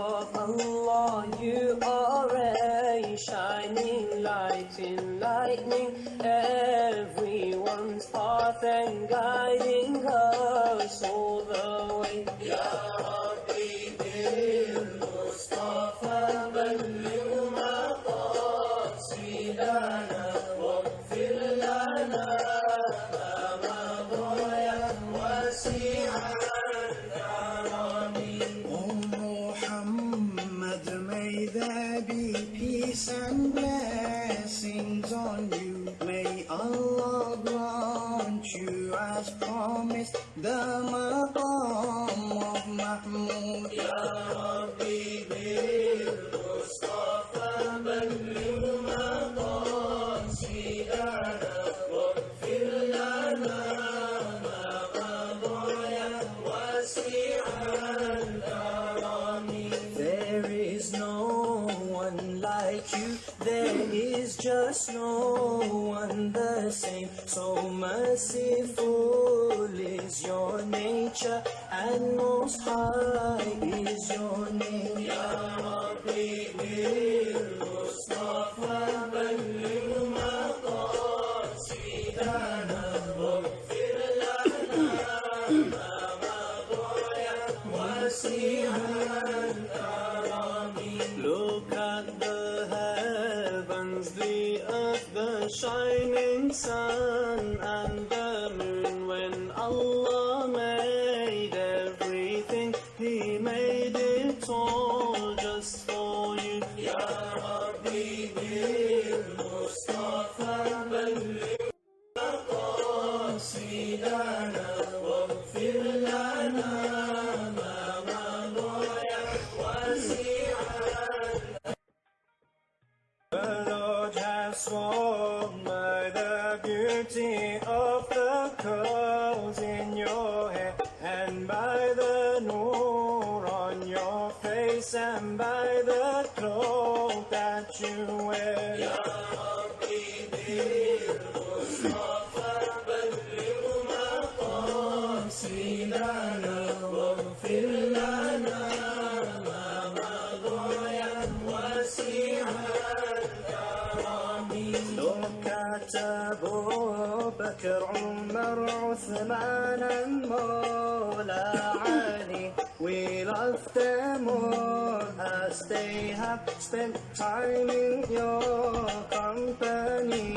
of Allah, you are a shining light, enlightening everyone's path and guiding us all the way. Ya Rabbi bil Mustafa balligh maqasidana waghfir lana ma mada wasi'an. May there be peace and blessings on you. May Allah grant you as promised the maqam of Mahmud. Ya Rabbi bil Mustafa balligh maqasidana waghfir lana ma mada wasi'an. There is no one like you, there is just no one the same. So merciful is your nature, and most high is your name. Ya Rabbi bil Mustafa balligh maqasidana waghfir lana ma mada wasi'an. Look at the heavens, the earth, the shining sun and the moon. When Allah made everything, He made it all just for you. Ya Rabbi bil Mustafa balligh maqasidana waghfir lana ma mada wasi'an. The Lord has sworn by the beauty of the curls in your hair, and by the noor on your face, and by the cloak that you wear. Ya Rabbi bil Mustafa balligh maqasidana waghfir lana ma mada wasi'an. Look at Abu Bakr, Umar, Uthman and Mawla Ali. We love them all as they have spent time in your company.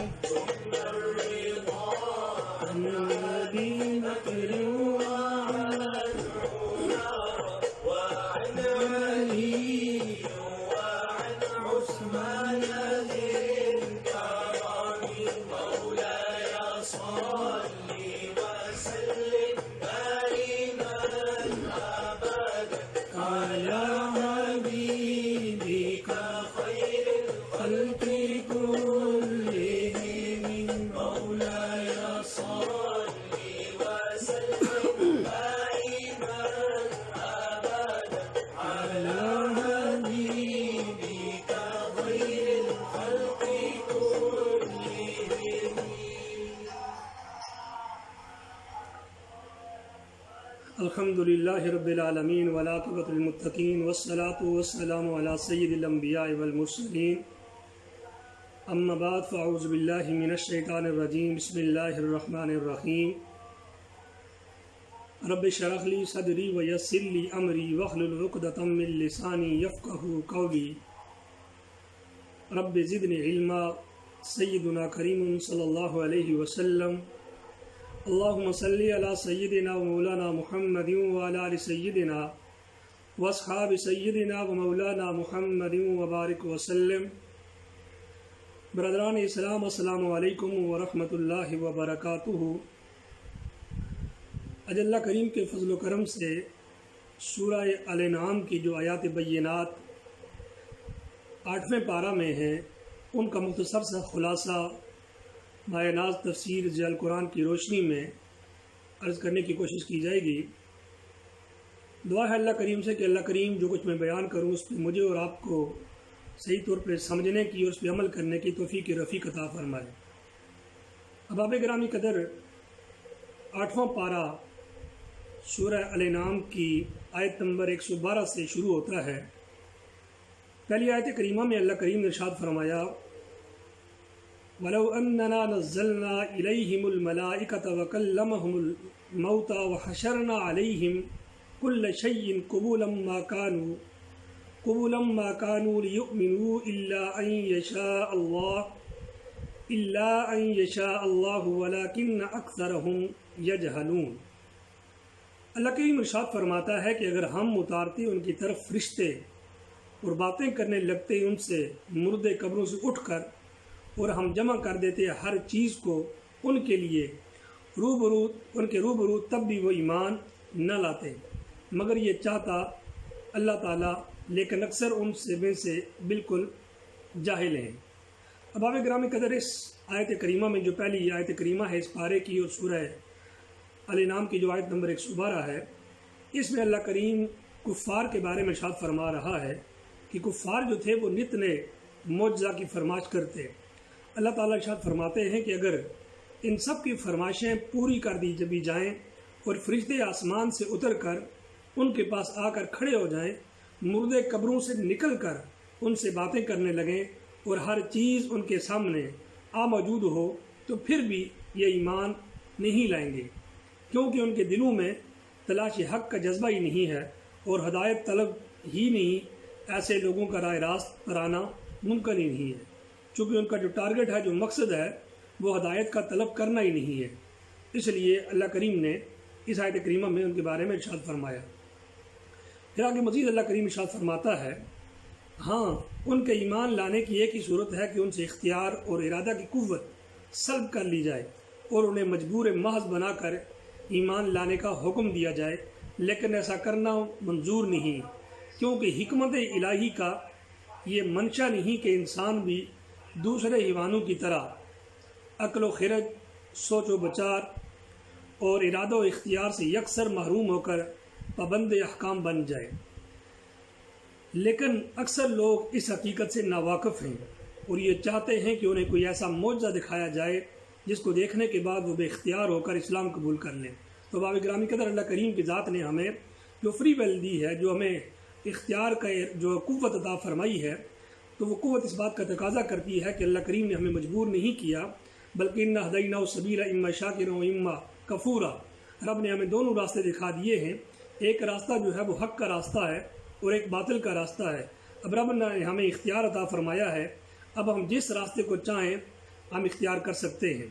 الحمد للہ رب العالمین والعاقبۃ للمتقین والصلاة والسلام علی سید الانبیاء والمرسلین اما بعد فاعوذ باللہ من الشیطان الرجیم بسم اللہ الرحمن الرحیم رب اشرح لی صدری ویسر لی امری واحلل عقدۃ من لسانی یفقہوا قولی رب زدنی علما سیدنا کریم صلی اللہ علیہ وسلم اللہم صلی علی سیدنا و مولانا محمد وعلی آل سیدنا واصحاب سیدنا و مولانا محمد وبارک وسلم. برادران اسلام السلام علیکم ورحمۃ اللہ وبرکاتہ. اج اللہ کریم کے فضل و کرم سے سورہ الانعام کی جو آیات بینات 8ویں پارہ میں ہیں ان کا مختصر سا خلاصہ مایہ ناز تفسیر ضیاء القرآن کی روشنی میں عرض کرنے کی کوشش کی جائے گی. دعا ہے اللہ کریم سے کہ اللہ کریم جو کچھ میں بیان کروں اس پہ مجھے اور آپ کو صحیح طور پہ سمجھنے کی اور اس پہ عمل کرنے کی توفیق رفیق عطا فرمائے. احباب گرامی قدر 8واں پارہ سورہ الانعام کی آیت نمبر 112 سے شروع ہوتا ہے. پہلی آیت کریمہ میں اللہ کریم نے ارشاد فرمایا وَلَوْ أَنَّنَا نَزَّلْنَا إِلَيْهِمُ الْمَلَائِكَةَ وَكَلَّمَهُمُ الْمَوْتَى وَحَشَرْنَا عَلَيْهِمْ كُلَّ شَيْءٍ قُبُولًا مَا كَانُوا لِيُؤْمِنُوا إِلَّا أَن يَشَاءَ اللَّهُ وَلَكِنَّ أَكْثَرَهُمْ يَجْهَلُونَ۔ اللہ کریم ارشاد فرماتا ہے کہ اگر ہم اتارتے ان کی طرف فرشتے اور باتیں کرنے لگتے ان سے مردے قبروں سے اٹھ کر، اور ہم جمع کر دیتے ہر چیز کو ان کے لیے ان کے روبرو، تب بھی وہ ایمان نہ لاتے مگر یہ چاہتا اللہ تعالیٰ، لیکن اکثر ان میں سے بالکل جاہل ہیں۔ اباب گرامی قدر، اس آیت کریمہ میں جو پہلی آیت کریمہ ہے اس پارے کی اور سورہ الانعام کی جو آیت نمبر 112 ہے، اس میں اللہ کریم کفار کے بارے میں ارشاد فرما رہا ہے کہ کفار جو تھے وہ نت نئے معجزہ کی فرمائش کرتے۔ اللہ تعالیٰ ارشاد فرماتے ہیں کہ اگر ان سب کی فرمائشیں پوری کر دی جب جائیں اور فرشتے آسمان سے اتر کر ان کے پاس آ کر کھڑے ہو جائیں، مردے قبروں سے نکل کر ان سے باتیں کرنے لگیں اور ہر چیز ان کے سامنے موجود ہو، تو پھر بھی یہ ایمان نہیں لائیں گے، کیونکہ ان کے دلوں میں تلاش حق کا جذبہ ہی نہیں ہے اور ہدایت طلب ہی نہیں۔ ایسے لوگوں کا راہ راست پر آنا ممکن ہی نہیں ہے، چونکہ ان کا جو ٹارگٹ ہے، جو مقصد ہے، وہ ہدایت کا طلب کرنا ہی نہیں ہے۔ اس لیے اللہ کریم نے اس آیت کریمہ میں ان کے بارے میں ارشاد فرمایا۔ پھر آگے مزید اللہ کریم ارشاد فرماتا ہے، ہاں ان کے ایمان لانے کی ایک ہی صورت ہے کہ ان سے اختیار اور ارادہ کی قوت سلب کر لی جائے اور انہیں مجبور محض بنا کر ایمان لانے کا حکم دیا جائے، لیکن ایسا کرنا منظور نہیں، کیونکہ حکمت الہی کا یہ منشا نہیں کہ انسان بھی دوسرے حیوانوں کی طرح عقل و خرد، سوچ و بچار اور ارادہ و اختیار سے یکسر محروم ہو کر پابند احکام بن جائے۔ لیکن اکثر لوگ اس حقیقت سے ناواقف ہیں اور یہ چاہتے ہیں کہ انہیں کوئی ایسا معجزہ دکھایا جائے جس کو دیکھنے کے بعد وہ بے اختیار ہو کر اسلام قبول کر لیں۔ تو باب گرامی قدر، اللہ کریم کی ذات نے ہمیں جو فری ویل دی ہے، جو ہمیں اختیار کا جو قوت عطا فرمائی ہے، تو وہ قوت اس بات کا تقاضا کرتی ہے کہ اللہ کریم نے ہمیں مجبور نہیں کیا، بلکہ انا ہدیناہ السبیل اما شاکرا و اما کفورا۔ رب نے ہمیں دونوں راستے دکھا دیے ہیں، ایک راستہ جو ہے وہ حق کا راستہ ہے اور ایک باطل کا راستہ ہے۔ اب رب نے ہمیں اختیار عطا فرمایا ہے، اب ہم جس راستے کو چاہیں ہم اختیار کر سکتے ہیں۔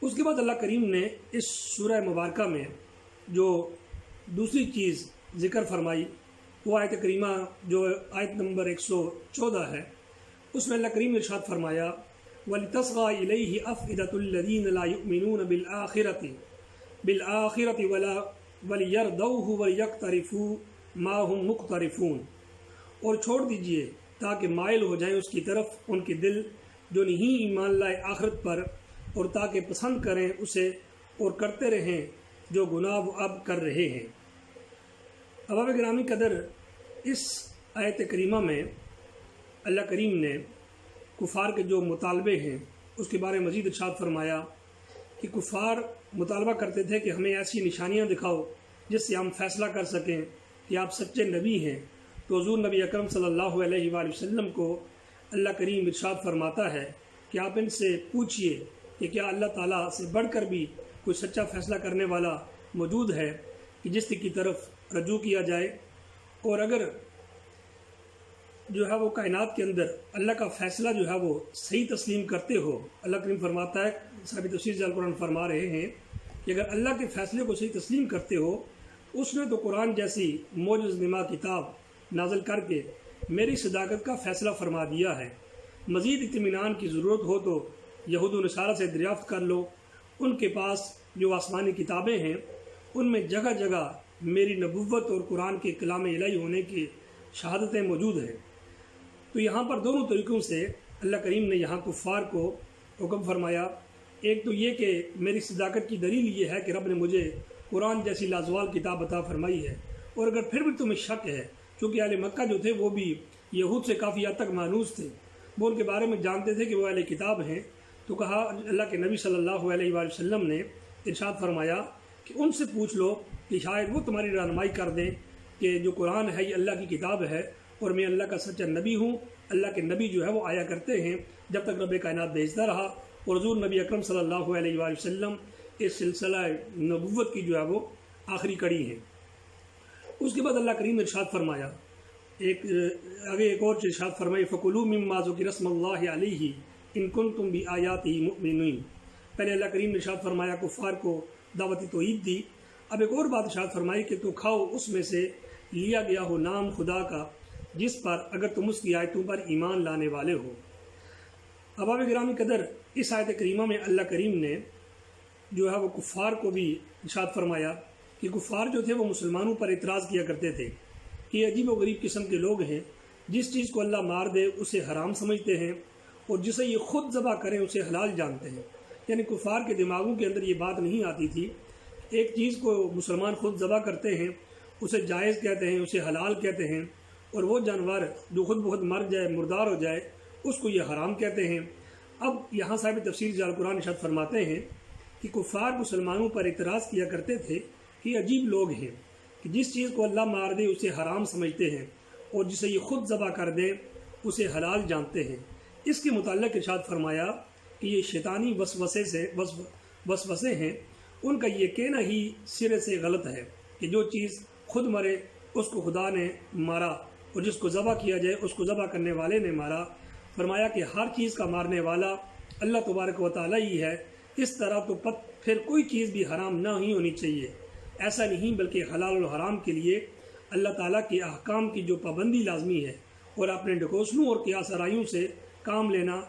اس کے بعد اللہ کریم نے اس سورہ مبارکہ میں جو دوسری چیز ذکر فرمائی، وہ آیت کریمہ جو آیت نمبر 114 ہے، اس میں اللہ کریم نے ارشاد فرمایا وَلِتَصْغَى إِلَيْهِ أَفْئِدَةُ الَّذِينَ لَا يُؤْمِنُونَ بِالْآخِرَةِ وَلِيَرْضَوْهُ وَلِيَقْتَرِفُوا مَا هُمْ مُقْتَرِفُونَ، اور چھوڑ دیجئے تاکہ مائل ہو جائیں اس کی طرف ان کے دل جو نہیں ایمان لائے آخرت پر، اور تاکہ پسند کریں اسے اور کرتے رہیں جو گناہ وہ اب کر رہے ہیں۔ احباب گرامی قدر، اس آیت کریمہ میں اللہ کریم نے کفار کے جو مطالبے ہیں اس کے بارے میں مزید ارشاد فرمایا کہ کفار مطالبہ کرتے تھے کہ ہمیں ایسی نشانیاں دکھاؤ جس سے ہم فیصلہ کر سکیں کہ آپ سچے نبی ہیں۔ تو حضور نبی اکرم صلی اللہ علیہ وآلہ وسلم کو اللہ کریم ارشاد فرماتا ہے کہ آپ ان سے پوچھئے کہ کیا اللہ تعالیٰ سے بڑھ کر بھی کوئی سچا فیصلہ کرنے والا موجود ہے کہ جس کی طرف رجوع کیا جائے، اور اگر جو ہے وہ کائنات کے اندر اللہ کا فیصلہ جو ہے وہ صحیح تسلیم کرتے ہو۔ اللہ کریم فرماتا ہے، صاحب تفسیر ذیل قرآن فرما رہے ہیں کہ اگر اللہ کے فیصلے کو صحیح تسلیم کرتے ہو، اس نے تو قرآن جیسی معجز نما کتاب نازل کر کے میری صداقت کا فیصلہ فرما دیا ہے۔ مزید اطمینان کی ضرورت ہو تو یہود و نصارہ سے دریافت کر لو، ان کے پاس جو آسمانی کتابیں ہیں ان میں جگہ جگہ میری نبوت اور قرآن کے کلام الہی ہونے کی شہادتیں موجود ہیں۔ تو یہاں پر دونوں طریقوں سے اللہ کریم نے یہاں کفار کو حکم فرمایا۔ ایک تو یہ کہ میری صداقت کی دلیل یہ ہے کہ رب نے مجھے قرآن جیسی لازوال کتاب عطا فرمائی ہے، اور اگر پھر بھی تمہیں شک ہے، چونکہ اہل مکہ جو تھے وہ بھی یہود سے کافی حد تک مانوس تھے، وہ ان کے بارے میں جانتے تھے کہ وہ اہل کتاب ہیں، تو کہا اللہ کے نبی صلی اللہ علیہ وآلہ وسلم نے ارشاد فرمایا کہ ان سے پوچھ لو کہ شاید وہ تمہاری رہنمائی کر دیں کہ جو قرآن ہے یہ اللہ کی کتاب ہے اور میں اللہ کا سچا نبی ہوں۔ اللہ کے نبی جو ہے وہ آیا کرتے ہیں جب تک رب کائنات بھیجتا رہا، اور حضور نبی اکرم صلی اللہ علیہ وآلہ وسلم اس سلسلہ نبوت کی جو ہے وہ آخری کڑی ہے۔ اس کے بعد اللہ کریم نے ارشاد فرمایا، آگے ایک اور ارشاد فرمائی، فَكُلُوا مِمَّا ذُكِرَ اسْمُ اللَّهِ عَلَيْهِ إِن كُنتُم بِآيَاتِهِ مُؤْمِنِينَ۔ پہلے اللہ کریم نے ارشاد فرمایا، کفار کو دعوت توحید دی۔ اب ایک اور بات ارشاد فرمائی کہ تو کھاؤ اس میں سے لیا گیا ہو نام خدا کا، جس پر اگر تم اس کی آیتوں پر ایمان لانے والے ہو۔ احباب گرامی قدر، اس آیت کریمہ میں اللہ کریم نے جو ہے وہ کفار کو بھی ارشاد فرمایا کہ کفار جو تھے وہ مسلمانوں پر اعتراض کیا کرتے تھے کہ یہ عجیب و غریب قسم کے لوگ ہیں، جس چیز کو اللہ مار دے اسے حرام سمجھتے ہیں، اور جسے یہ خود ذبح کریں اسے حلال جانتے ہیں۔ یعنی کفار کے دماغوں کے اندر یہ بات نہیں آتی تھی، ایک چیز کو مسلمان خود ذبح کرتے ہیں اسے جائز کہتے ہیں، اسے حلال کہتے ہیں، اور وہ جانور جو خود بخود مر جائے، مردار ہو جائے، اس کو یہ حرام کہتے ہیں۔ اب یہاں صاحب تفسیر جلال قرآن ارشاد فرماتے ہیں کہ کفار مسلمانوں پر اعتراض کیا کرتے تھے کہ عجیب لوگ ہیں کہ جس چیز کو اللہ مار دے اسے حرام سمجھتے ہیں، اور جسے یہ خود ذبح کر دیں اسے حلال جانتے ہیں۔ اس کے متعلق ارشاد فرمایا کہ یہ شیطانی وسوسے ہیں، ان کا یہ کہنا ہی سرے سے غلط ہے کہ جو چیز خود مرے اس کو خدا نے مارا، اور جس کو ذبح کیا جائے اس کو ذبح کرنے والے نے مارا۔ فرمایا کہ ہر چیز کا مارنے والا اللہ تبارک و تعالیٰ ہی ہے، اس طرح تو پھر کوئی چیز بھی حرام نہ ہی ہونی چاہیے۔ ایسا نہیں بلکہ حلال و حرام کے لیے اللہ تعالیٰ کے احکام کی جو پابندی لازمی ہے، اور اپنے ڈھکوسلوں اور قیاس آرائیوں سے کام لینا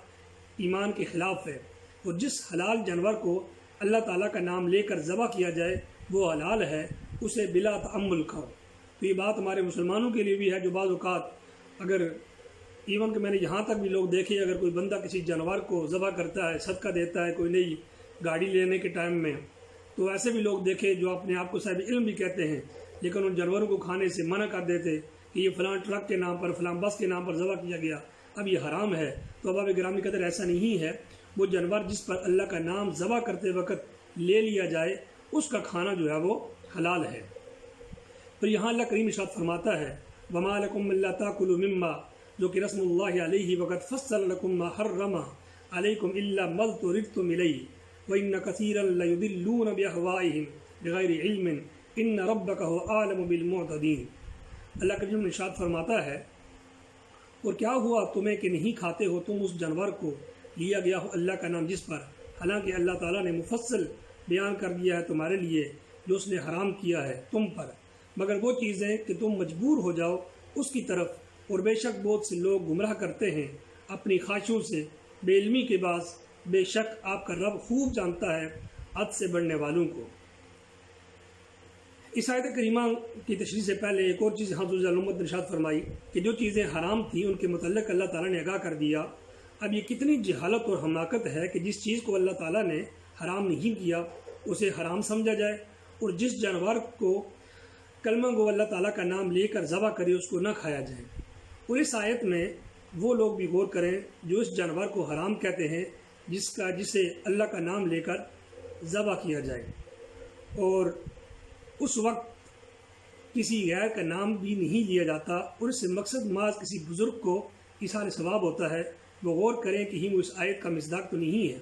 ایمان کے خلاف ہے۔ اور جس حلال جانور کو اللہ تعالیٰ کا نام لے کر ذبح کیا جائے وہ حلال ہے، اسے بلا تعمل کھاؤ۔ تو یہ بات ہمارے مسلمانوں کے لیے بھی ہے، جو بعض اوقات اگر ایون کہ میں نے یہاں تک بھی لوگ دیکھے، اگر کوئی بندہ کسی جانور کو ذبح کرتا ہے، صدقہ دیتا ہے کوئی نئی گاڑی لینے کے ٹائم میں، تو ایسے بھی لوگ دیکھے جو اپنے آپ کو صاحب علم بھی کہتے ہیں، لیکن ان جانوروں کو کھانے سے منع کر دیتے کہ یہ فلاں ٹرک کے نام پر، فلاں بس کے نام پر ذبح کیا گیا، اب یہ حرام ہے۔ تو احباب گرامی قدر ایسا نہیں ہے، وہ جانور جس پر اللہ کا نام ذبح کرتے وقت لے لیا جائے اس کا کھانا جو ہے وہ حلال ہے۔ پھر یہاں اللہ کریم ارشاد فرماتا ہے، وَمَا لَكُمْ أَلَّا تَأْكُلُوا مِمَّا ذُكِرَ اسْمُ اللَّهِ عَلَيْهِ وَقَدْ فَصَّلَ لَكُم مَّا حَرَّمَ عَلَيْكُمْ إِلَّا مَا اضْطُرِرْتُمْ إِلَيْهِ وَإِنَّ كَثِيرًا لَّيُضِلُّونَ بِأَهْوَائِهِمْ بِغَيْرِ عِلْمٍ إِنَّ رَبَّكَ هُوَ أَعْلَمُ بِالْمُعْتَدِينَ۔ اللہ کریم نے ارشاد فرماتا ہے، اور کیا ہوا تمہیں کہ نہیں کھاتے ہو تم اس جانور کو لیا گیا ہو اللہ کا نام جس پر، حالانکہ اللہ تعالیٰ نے مفصل بیان کر دیا ہے تمہارے لیے جو اس نے حرام کیا ہے تم پر، مگر وہ چیزیں کہ تم مجبور ہو جاؤ اس کی طرف، اور بے شک بہت سے لوگ گمراہ کرتے ہیں اپنی خواہشوں سے بے علمی کے باعث، بے شک آپ کا رب خوب جانتا ہے حد سے بڑھنے والوں کو۔ اس آیت کریمہ کی تشریح سے پہلے ایک اور چیز حضرت علامت نے ارشاد فرمائی کہ جو چیزیں حرام تھیں ان کے متعلق اللہ تعالیٰ نے آگاہ کر دیا۔ اب یہ کتنی جہالت اور حماقت ہے کہ جس چیز کو اللہ تعالیٰ نے حرام نہیں کیا اسے حرام سمجھا جائے، اور جس جانور کو کلمہ گو اللہ تعالیٰ کا نام لے کر ذبح کرے اس کو نہ کھایا جائے۔ اور اس آیت میں وہ لوگ بھی غور کریں جو اس جانور کو حرام کہتے ہیں جسے اللہ کا نام لے کر ذبح کیا جائے، اور اس وقت کسی غیر کا نام بھی نہیں لیا جاتا، اور اس سے مقصد محض کسی بزرگ کو ایثار ثواب ہوتا ہے۔ وہ غور کریں کہ وہ اس آیت کا مصداق تو نہیں ہے۔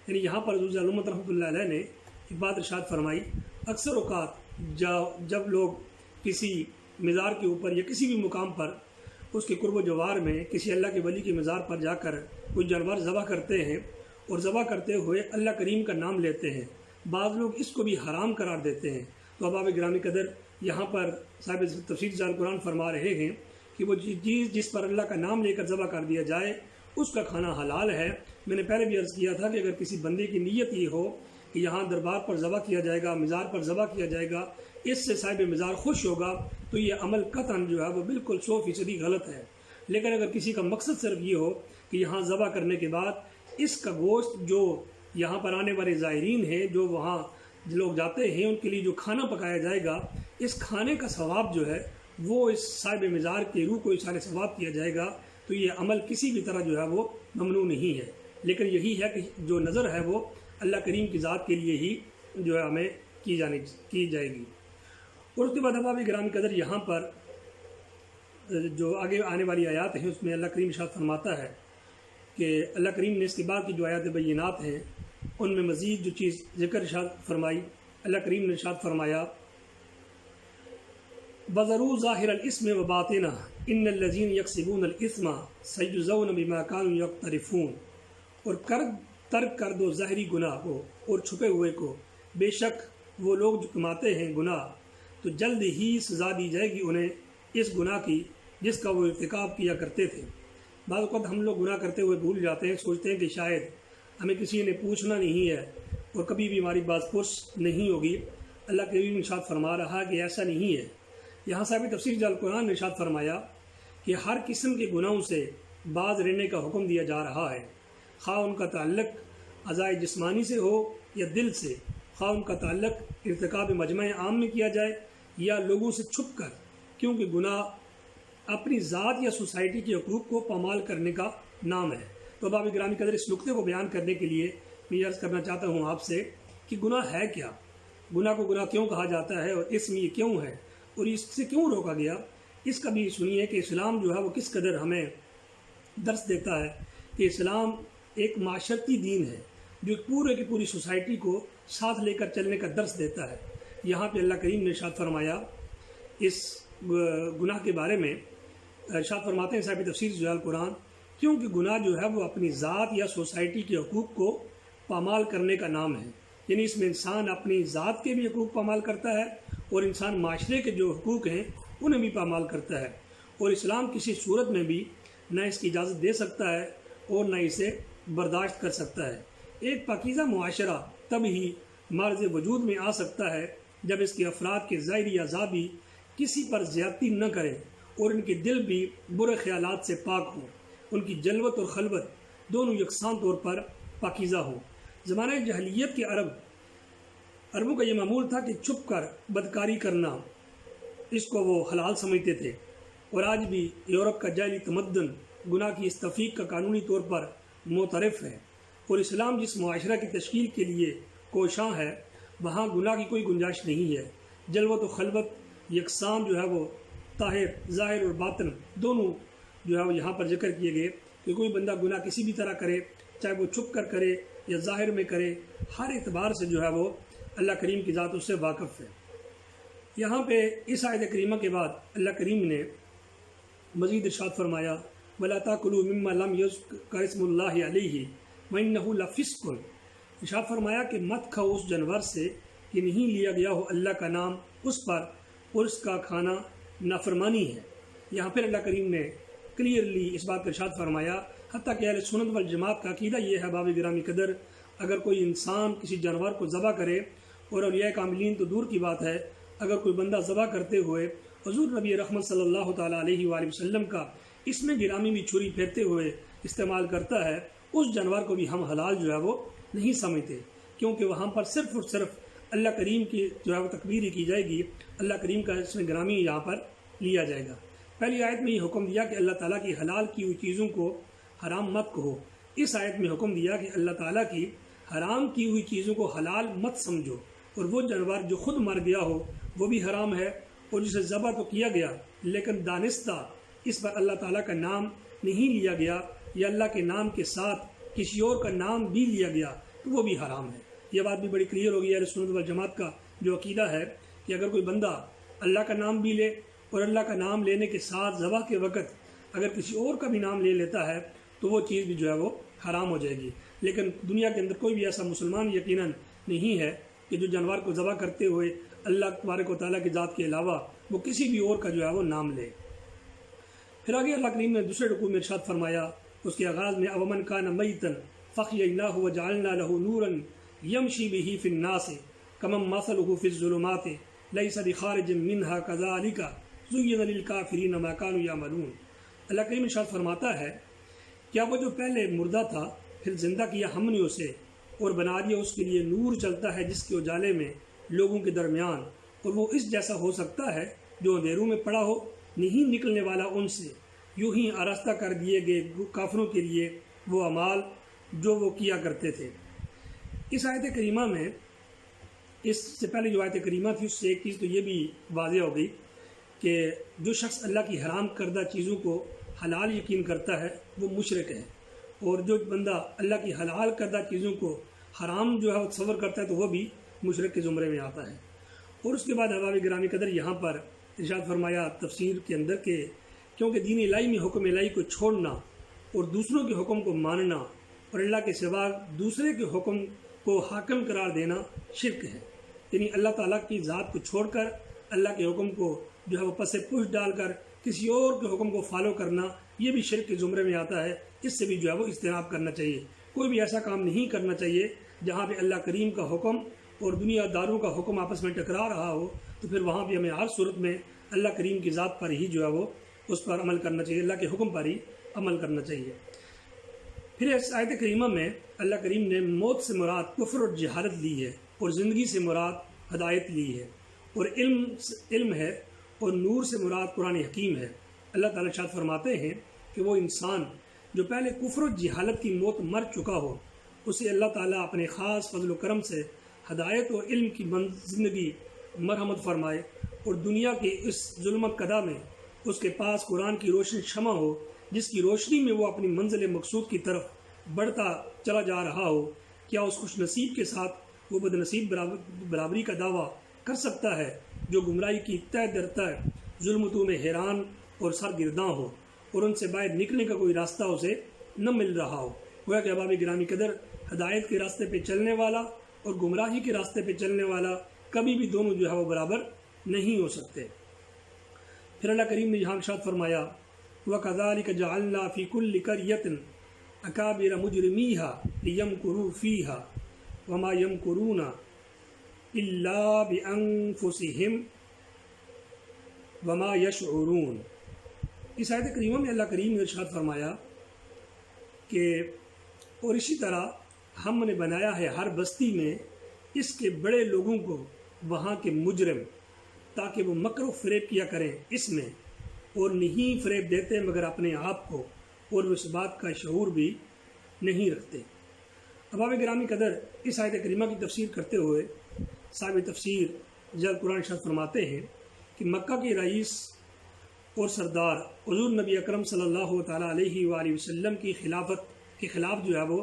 یعنی یہاں پر حضرت علامت رحمۃ اللہ علیہ نے ایک بات ارشاد فرمائی، اکثر اوقات جب لوگ کسی مزار کے اوپر یا کسی بھی مقام پر اس کے قرب و جوار میں کسی اللہ کے ولی کے مزار پر جا کر کوئی جانور ذبح کرتے ہیں، اور ذبح کرتے ہوئے اللہ کریم کا نام لیتے ہیں، بعض لوگ اس کو بھی حرام قرار دیتے ہیں۔ تو احباب گرامی قدر، یہاں پر صاحب تفسیر جلال قرآن فرما رہے ہیں کہ وہ چیز جس پر اللہ کا نام لے کر ذبح کر دیا جائے اس کا کھانا حلال ہے۔ میں نے پہلے بھی عرض کیا تھا کہ اگر کسی بندے کی نیت یہ ہو کہ یہاں دربار پر ذبح کیا جائے گا، مزار پر ذبح کیا جائے گا، اس سے صاحب مزار خوش ہوگا، تو یہ عمل قطعاً جو ہے وہ بالکل 100% غلط ہے۔ لیکن اگر کسی کا مقصد صرف یہ ہو کہ یہاں ذبح کرنے کے بعد اس کا گوشت جو یہاں پر آنے والے زائرین ہیں، جو وہاں لوگ جاتے ہیں، ان کے لیے جو کھانا پکایا جائے گا، اس کھانے کا ثواب جو ہے وہ اس صاحب مزار کے روح کو اشارے ثواب کیا جائے گا، تو یہ عمل کسی بھی طرح جو ہے وہ ممنوع نہیں ہے۔ لیکن یہی ہے کہ جو نظر ہے وہ اللہ کریم کی ذات کے لیے ہی جو ہے ہمیں کی جائے گی۔ اور اس کے بعد احباب گرامی قدر، یہاں پر جو آگے آنے والی آیات ہیں اس میں اللہ کریم ارشاد فرماتا ہے کہ اللہ کریم نے اس کے بعد کی جو آیات بینات ہیں ان میں مزید جو چیز ذکر ارشاد فرمائی، اللہ کریم نے ارشاد فرمایا وَذَرُوا ظَاهِرَ الْإِثْمِ وَبَاطِنَهُ إِنَّ الَّذِينَ يَكْسِبُونَ الْإِثْمَ سَيُجْزَوْنَ بِمَا كَانُوا يَقْتَرِفُونَ، اور ترک کر دو ظاہری گناہ کو اور چھپے ہوئے کو، بے شک وہ لوگ جو کماتے ہیں گناہ تو جلد ہی سزا دی جائے گی انہیں اس گناہ کی جس کا وہ ارتکاب کیا کرتے تھے۔ بعض اوقات ہم لوگ گناہ کرتے ہوئے بھول جاتے ہیں، سوچتے ہیں کہ شاید ہمیں کسی نے پوچھنا نہیں ہے اور کبھی بھی ہماری بات پرس نہیں ہوگی۔ اللہ کریم ارشاد فرما رہا کہ ایسا نہیں ہے۔ یہاں صاحب تفسیر جلال قرآن نے ارشاد فرمایا کہ ہر قسم کے گناہوں سے باز رہنے کا حکم دیا جا رہا ہے، خواہ ان کا تعلق اعضاء جسمانی سے ہو یا دل سے، خواہ ان کا تعلق ارتکاب مجمع عام میں کیا جائے یا لوگوں سے چھپ کر، کیونکہ گناہ اپنی ذات یا سوسائٹی کے حقوق کو پامال کرنے کا نام ہے۔ تو باب گرامی قدر اس نقطے کو بیان کرنے کے لیے میں عرض کرنا چاہتا ہوں آپ سے کہ گناہ ہے کیا، گناہ کو گناہ کیوں کہا جاتا ہے اور اسم یہ کیوں ہے اور اس سے کیوں روکا گیا، اس کا بھی سنیے کہ اسلام جو ہے وہ کس قدر ہمیں درس دیتا ہے کہ اسلام ایک معاشرتی دین ہے جو پورے کی پوری سوسائٹی کو ساتھ لے کر چلنے کا درس دیتا ہے۔ یہاں پہ اللہ کریم نے ارشاد فرمایا اس گناہ کے بارے میں، ارشاد فرماتے ہیں صاحب تفسیر جلال قرآن، کیونکہ گناہ جو ہے وہ اپنی ذات یا سوسائٹی کے حقوق کو پامال کرنے کا نام ہے، یعنی اس میں انسان اپنی ذات کے بھی حقوق پامال کرتا ہے اور انسان معاشرے کے جو حقوق ہیں انہیں بھی پامال کرتا ہے، اور اسلام کسی صورت میں بھی نہ اس کی اجازت دے سکتا ہے اور نہ اسے برداشت کر سکتا ہے۔ ایک پاکیزہ معاشرہ تب ہی معرض وجود میں آ سکتا ہے جب اس کے افراد کے ظاہری اعضاء بھی کسی پر زیادتی نہ کریں اور ان کے دل بھی برے خیالات سے پاک ہوں، ان کی جلوت اور خلوت دونوں یکساں طور پر پاکیزہ ہوں۔ زمانہ جاہلیت کے عربوں کا یہ معمول تھا کہ چھپ کر بدکاری کرنا اس کو وہ حلال سمجھتے تھے، اور آج بھی یورپ کا جاہلی تمدن گناہ کی اس تفریق کا قانونی طور پر معترف ہے، اور اسلام جس معاشرہ کی تشکیل کے لیے کوشاں ہے وہاں گناہ کی کوئی گنجائش نہیں ہے۔ جلوت و خلوت یکساں جو ہے وہ طاہر ظاہر اور باطن دونوں جو ہے وہ یہاں پر ذکر کیے گئے کہ کوئی بندہ گناہ کسی بھی طرح کرے، چاہے وہ چھپ کر کرے یا ظاہر میں کرے، ہر اعتبار سے جو ہے وہ اللہ کریم کی ذات اس سے واقف ہے۔ یہاں پہ اس آیت کریمہ کے بعد اللہ کریم نے مزید ارشاد فرمایا وَلَا تَأْكُلُوا مِمَّا لَمْ يُذْكَرِ اسْمُ اللَّهِ عَلَيْهِ وَإِنَّهُ لَفِسْقٌ، ارشاد فرمایا کہ مت کھاؤ اس جانور سے کہ نہیں لیا گیا ہو اللہ کا نام اس پر، اور اس کا کھانا نافرمانی ہے۔ یہاں پھر اللہ کریم نے کلیئرلی اس بات کا ارشاد فرمایا، حتیٰ کہ اہل سنت والجماعت کا عقیدہ یہ ہے باب گرامی قدر، اگر کوئی انسان کسی جانور کو ذبح کرے، اور اولیاء کاملین تو دور کی بات ہے، اگر کوئی بندہ ذبح کرتے ہوئے حضور نبی رحمت صلی اللہ تعالیٰ علیہ وآلہ وسلم کا اس میں گرامی بھی چھری پھیرتے ہوئے استعمال کرتا ہے، اس جانور کو بھی ہم حلال جو ہے وہ نہیں سمجھتے، کیونکہ وہاں پر صرف اور صرف اللہ کریم کی جو ہے وہ تکبیر ہی کی جائے گی، اللہ کریم کا اس میں گرامی یہاں پر لیا جائے گا۔ پہلی آیت میں یہ حکم دیا کہ اللہ تعالیٰ کی حلال کی ہوئی چیزوں کو حرام مت کہو، اس آیت میں حکم دیا کہ اللہ تعالیٰ کی حرام کی ہوئی چیزوں کو حلال مت سمجھو، اور وہ جانور جو خود مر گیا ہو وہ بھی حرام ہے، اور جسے ذبح تو کیا گیا لیکن دانستہ اس پر اللہ تعالیٰ کا نام نہیں لیا گیا یا اللہ کے نام کے ساتھ کسی اور کا نام بھی لیا گیا تو وہ بھی حرام ہے۔ یہ بات بھی بڑی کلیئر ہو گئی ہے سنت والجماعت کا جو عقیدہ ہے کہ اگر کوئی بندہ اللہ کا نام بھی لے اور اللہ کا نام لینے کے ساتھ ذبح کے وقت اگر کسی اور کا بھی نام لے لیتا ہے تو وہ چیز بھی جو ہے وہ حرام ہو جائے گی۔ لیکن دنیا کے اندر کوئی بھی ایسا مسلمان یقیناً نہیں ہے کہ جو جانور کو ذبح کرتے ہوئے اللہ تبارک و تعالیٰ کی ذات کے علاوہ وہ کسی بھی اور کا جو ہے وہ نام لے۔ پھر آگے اللہ کریم نے دوسرے رکوع میں ارشاد فرمایا اس کے آغاز میں اَوَمَنْ كَانَ مَيْتًا فَأَحْيَيْنَاهُ وَجَعَلْنَا لَهُ نُورًا يَمْشِي بِهِ فِي النَّاسِ كَمَنْ مَثَلُهُ فِي الظُّلُمَاتِ لَيْسَ بِخَارِجٍ مِنْهَا كَذَلِكَ زُيِّنَ لِلْكَافِرِينَ مَا كَانُوا يَعْمَلُونَ۔ اللہ کریم ارشاد فرماتا ہے کیا وہ جو پہلے مردہ تھا پھر زندہ کیا ہم نے اسے اور بنا دیا اس کے لیے نور چلتا ہے جس کے اجالے میں لوگوں کے درمیان، اور وہ اس جیسا ہو سکتا ہے جو اندھیروں میں پڑا ہو، نہیں نکلنے والا ان سے، یوں ہی آراستہ کر دیے گئے کافروں کے لیے وہ اعمال جو وہ کیا کرتے تھے۔ اس آیت کریمہ میں اس سے پہلے جو آیت کریمہ تھی اس سے ایک چیز تو یہ بھی واضح ہو گئی کہ جو شخص اللہ کی حرام کردہ چیزوں کو حلال یقین کرتا ہے وہ مشرک ہے، اور جو بندہ اللہ کی حلال کردہ چیزوں کو حرام جو ہے وہ تصور کرتا ہے تو وہ بھی مشرک کے زمرے میں آتا ہے۔ اور اس کے بعد احباب گرامی قدر یہاں پر ارشاد فرمایا تفسیر کے اندر کہ کیونکہ دین الہی میں حکم الہی کو چھوڑنا اور دوسروں کے حکم کو ماننا اور اللہ کے سوا دوسرے کے حکم کو حاکم قرار دینا شرک ہے، یعنی اللہ تعالیٰ کی ذات کو چھوڑ کر اللہ کے حکم کو جو ہے وہ پس پش ڈال کر کسی اور کے حکم کو فالو کرنا، یہ بھی شرک کے زمرے میں آتا ہے۔ اس سے بھی جو ہے وہ اجتناب کرنا چاہیے، کوئی بھی ایسا کام نہیں کرنا چاہیے جہاں پہ اللہ کریم کا حکم اور دنیا داروں کا حکم آپس میں ٹکرا رہا ہو، تو پھر وہاں بھی ہمیں ہر صورت میں اللہ کریم کی ذات پر ہی جو ہے وہ اس پر عمل کرنا چاہیے، اللہ کے حکم پر ہی عمل کرنا چاہیے۔ پھر اس آیت کریمہ میں اللہ کریم نے موت سے مراد کفر اور جہالت لی ہے، اور زندگی سے مراد ہدایت لی ہے، اور علم ہے، اور نور سے مراد قرآن حکیم ہے۔ اللہ تعالیٰ ارشاد فرماتے ہیں کہ وہ انسان جو پہلے کفر و جہالت کی موت مر چکا ہو، اسے اللہ تعالیٰ اپنے خاص فضل و کرم سے ہدایت و علم کی زندگی مرحمت فرمائے، اور دنیا کے اس ظلمت قدا میں اس کے پاس قرآن کی روشن شمع ہو، جس کی روشنی میں وہ اپنی منزل مقصود کی طرف بڑھتا چلا جا رہا ہو۔ کیا اس خوش نصیب کے ساتھ وہ بد نصیب برابری کا دعویٰ کر سکتا ہے جو گمراہی کی تہ در تہ ظلمتوں میں حیران اور سرگرداں ہو، اور ان سے باہر نکلنے کا کوئی راستہ اسے نہ مل رہا ہو؟ گویا کہ احباب گرامی قدر ہدایت کے راستے پہ چلنے والا اور گمراہی کے راستے پہ چلنے والا کبھی بھی دونوں جو ہے وہ برابر نہیں ہو سکتے۔ پھر اللہ کریم نے یہاں ارشاد فرمایا وَكَذَلِكَ جَعَلْنَا فِي كُلِّ قَرْيَةٍ أَكَابِرَ مُجْرِمِيهَا لِيَمْكُرُوا فِيهَا وَمَا يَمْكُرُونَ إِلَّا بِأَنفُسِهِمْ وَمَا يَشْعُرُونَ۔ اس آیت کریمہ میں اللہ کریم نے ارشاد فرمایا کہ اور اسی طرح ہم نے بنایا ہے ہر بستی میں اس کے بڑے لوگوں کو وہاں کے مجرم، تاکہ وہ مکر و فریب کیا کریں اس میں، اور نہیں فریب دیتے مگر اپنے آپ کو، اور وہ اس بات کا شعور بھی نہیں رکھتے۔ احباب گرامی قدر اس آیت کریمہ کی تفسیر کرتے ہوئے صاحب تفسیر جلال قرآن ارشاد فرماتے ہیں کہ مکہ کے رئیس اور سردار حضور نبی اکرم صلی اللہ تعالیٰ علیہ وآلہ وسلم کی خلافت کے خلاف جو ہے وہ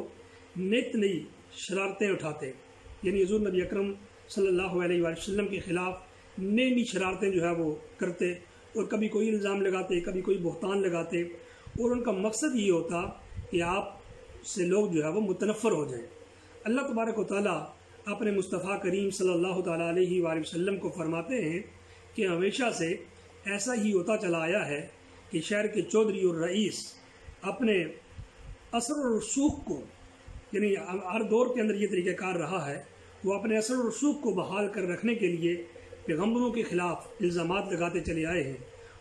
نت نئی شرارتیں اٹھاتے، یعنی حضور نبی اکرم صلی اللہ علیہ وآلہ وسلم کے خلاف نئی نئی شرارتیں جو ہے وہ کرتے، اور کبھی کوئی الزام لگاتے، کبھی کوئی بہتان لگاتے، اور ان کا مقصد یہ ہوتا کہ آپ سے لوگ جو ہے وہ متنفر ہو جائیں۔ اللہ تبارک و تعالیٰ اپنے مصطفیٰ کریم صلی اللہ تعالیٰ علیہ وآلہ وسلم کو فرماتے ہیں کہ ہمیشہ سے ایسا ہی ہوتا چلا آیا ہے کہ شہر کے چودھری اور رئیس اپنے اثر و رسوخ کو، یعنی ہر دور کے اندر یہ طریقہ کار رہا ہے، وہ اپنے اثر و رسوخ کو بحال کر رکھنے کے لیے پیغمبروں کے خلاف الزامات لگاتے چلے آئے ہیں،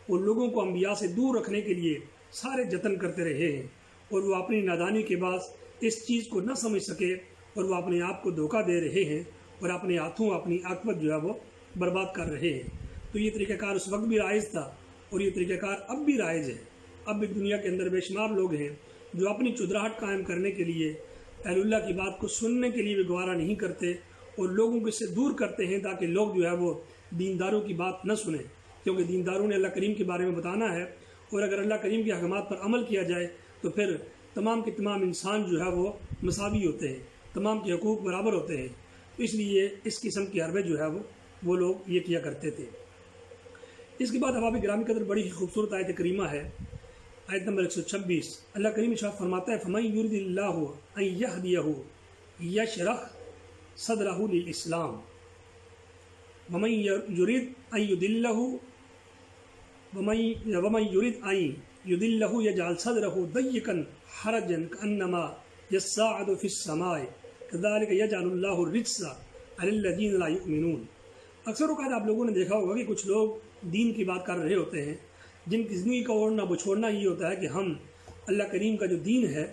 اور لوگوں کو انبیاء سے دور رکھنے کے لیے سارے جتن کرتے رہے ہیں، اور وہ اپنی نادانی کے باعث اس چیز کو نہ سمجھ سکے، اور وہ اپنے آپ کو دھوکہ دے رہے ہیں، اور اپنے ہاتھوں اپنی عاقبت جو ہے وہ برباد کر رہے ہیں۔ تو یہ طریقہ کار اس وقت بھی رائج تھا، اور یہ طریقہ کار اب بھی رائج ہے۔ اب بھی دنیا کے اندر بے شمار لوگ ہیں جو اپنی چودراہٹ قائم کرنے کے لیے اہل اللہ کی بات کو سننے کے لیے بھی گوارا نہیں کرتے، اور لوگوں کو اس سے دور کرتے ہیں تاکہ لوگ جو ہے وہ دینداروں کی بات نہ سنیں، کیونکہ دینداروں نے اللہ کریم کے بارے میں بتانا ہے، اور اگر اللہ کریم کے احکامات پر عمل کیا جائے تو پھر تمام کے تمام انسان جو ہے وہ مساوی ہوتے ہیں، تمام کے حقوق برابر ہوتے ہیں۔ اس لیے اس قسم کی حربیں جو ہے وہ لوگ یہ کیا کرتے تھے۔ اس کے بعد احباب گرامی قدر بڑی ہی خوبصورت آیت کریمہ ہے، آیت نمبر 126۔ اللہ کریم ارشاد فرماتا ہے فَمَن يُرِدِ اللَّهُ أَن يَهْدِيَهُ يَشْرَحْ صَدْرَهُ لِلْإِسْلَامِ وَمَن يُرِدْ أَن يُضِلَّهُ يَجْعَلْ صَدْرَهُ ضَيِّقًا حَرَجًا كَأَنَّمَا يَصَّعَّدُ فِي السَّمَاءِ كَذَلِكَ يَجْعَلُ اللَّهُ الرِّجْسَ عَلَى الَّذِينَ لَا يُؤْمِنُونَ۔ اکثر اوقات آپ لوگوں نے دیکھا ہوگا کہ کچھ لوگ دین کی بات کر رہے ہوتے ہیں، جن کی زندگی کا اوڑھنا بچھوڑنا یہ ہوتا ہے کہ ہم اللہ کریم کا جو دین ہے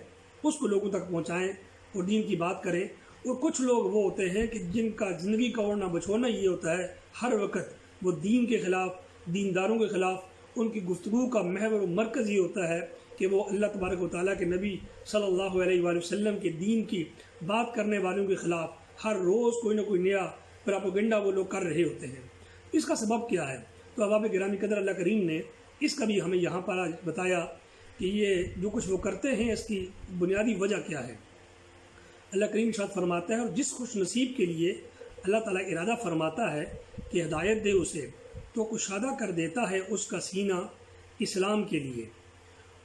اس کو لوگوں تک پہنچائیں اور دین کی بات کریں، اور کچھ لوگ وہ ہوتے ہیں کہ جن کا زندگی کا اوڑھنا بچھوڑنا یہ ہوتا ہے ہر وقت وہ دین کے خلاف، دینداروں کے خلاف، ان کی گفتگو کا محور و مرکز یہ ہوتا ہے کہ وہ اللہ تبارک و تعالیٰ کے نبی صلی اللہ علیہ وآلہ وسلم کے دین کی بات کرنے والوں کے خلاف ہر روز کوئی نہ کوئی نیا پراپیگنڈا وہ لوگ کر رہے ہوتے ہیں۔ اس کا سبب کیا ہے؟ تو احباب گرامی قدر، اللہ کریم نے اس کا بھی ہمیں یہاں پر آج بتایا کہ یہ جو کچھ وہ کرتے ہیں اس کی بنیادی وجہ کیا ہے۔ اللہ کریم ارشاد فرماتا ہے، اور جس خوش نصیب کے لیے اللہ تعالیٰ ارادہ فرماتا ہے کہ ہدایت دے اسے، تو کشادہ کر دیتا ہے اس کا سینہ اسلام کے لیے،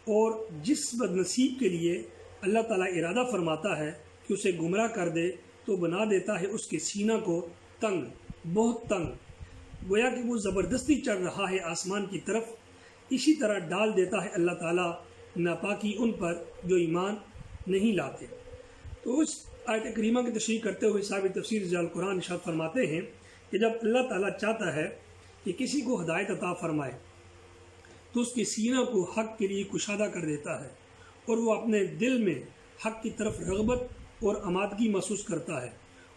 اور جس بد نصیب کے لیے اللہ تعالیٰ ارادہ فرماتا ہے کہ اسے گمراہ کر دے، تو بنا دیتا ہے اس کے سینہ کو تنگ، بہت تنگ، گویا کہ وہ زبردستی چڑھ رہا ہے آسمان کی طرف۔ اسی طرح ڈال دیتا ہے اللہ تعالیٰ ناپاکی ان پر جو ایمان نہیں لاتے۔ تو اس آیت کریمہ کی تشریح کرتے ہوئے صاحب تفسیر ضیاء القرآن ارشاد فرماتے ہیں کہ جب اللہ تعالیٰ چاہتا ہے کہ کسی کو ہدایت عطا فرمائے تو اس کے سینہ کو حق کے لیے کشادہ کر دیتا ہے، اور وہ اپنے دل میں حق کی طرف رغبت اور آمادگی محسوس کرتا ہے۔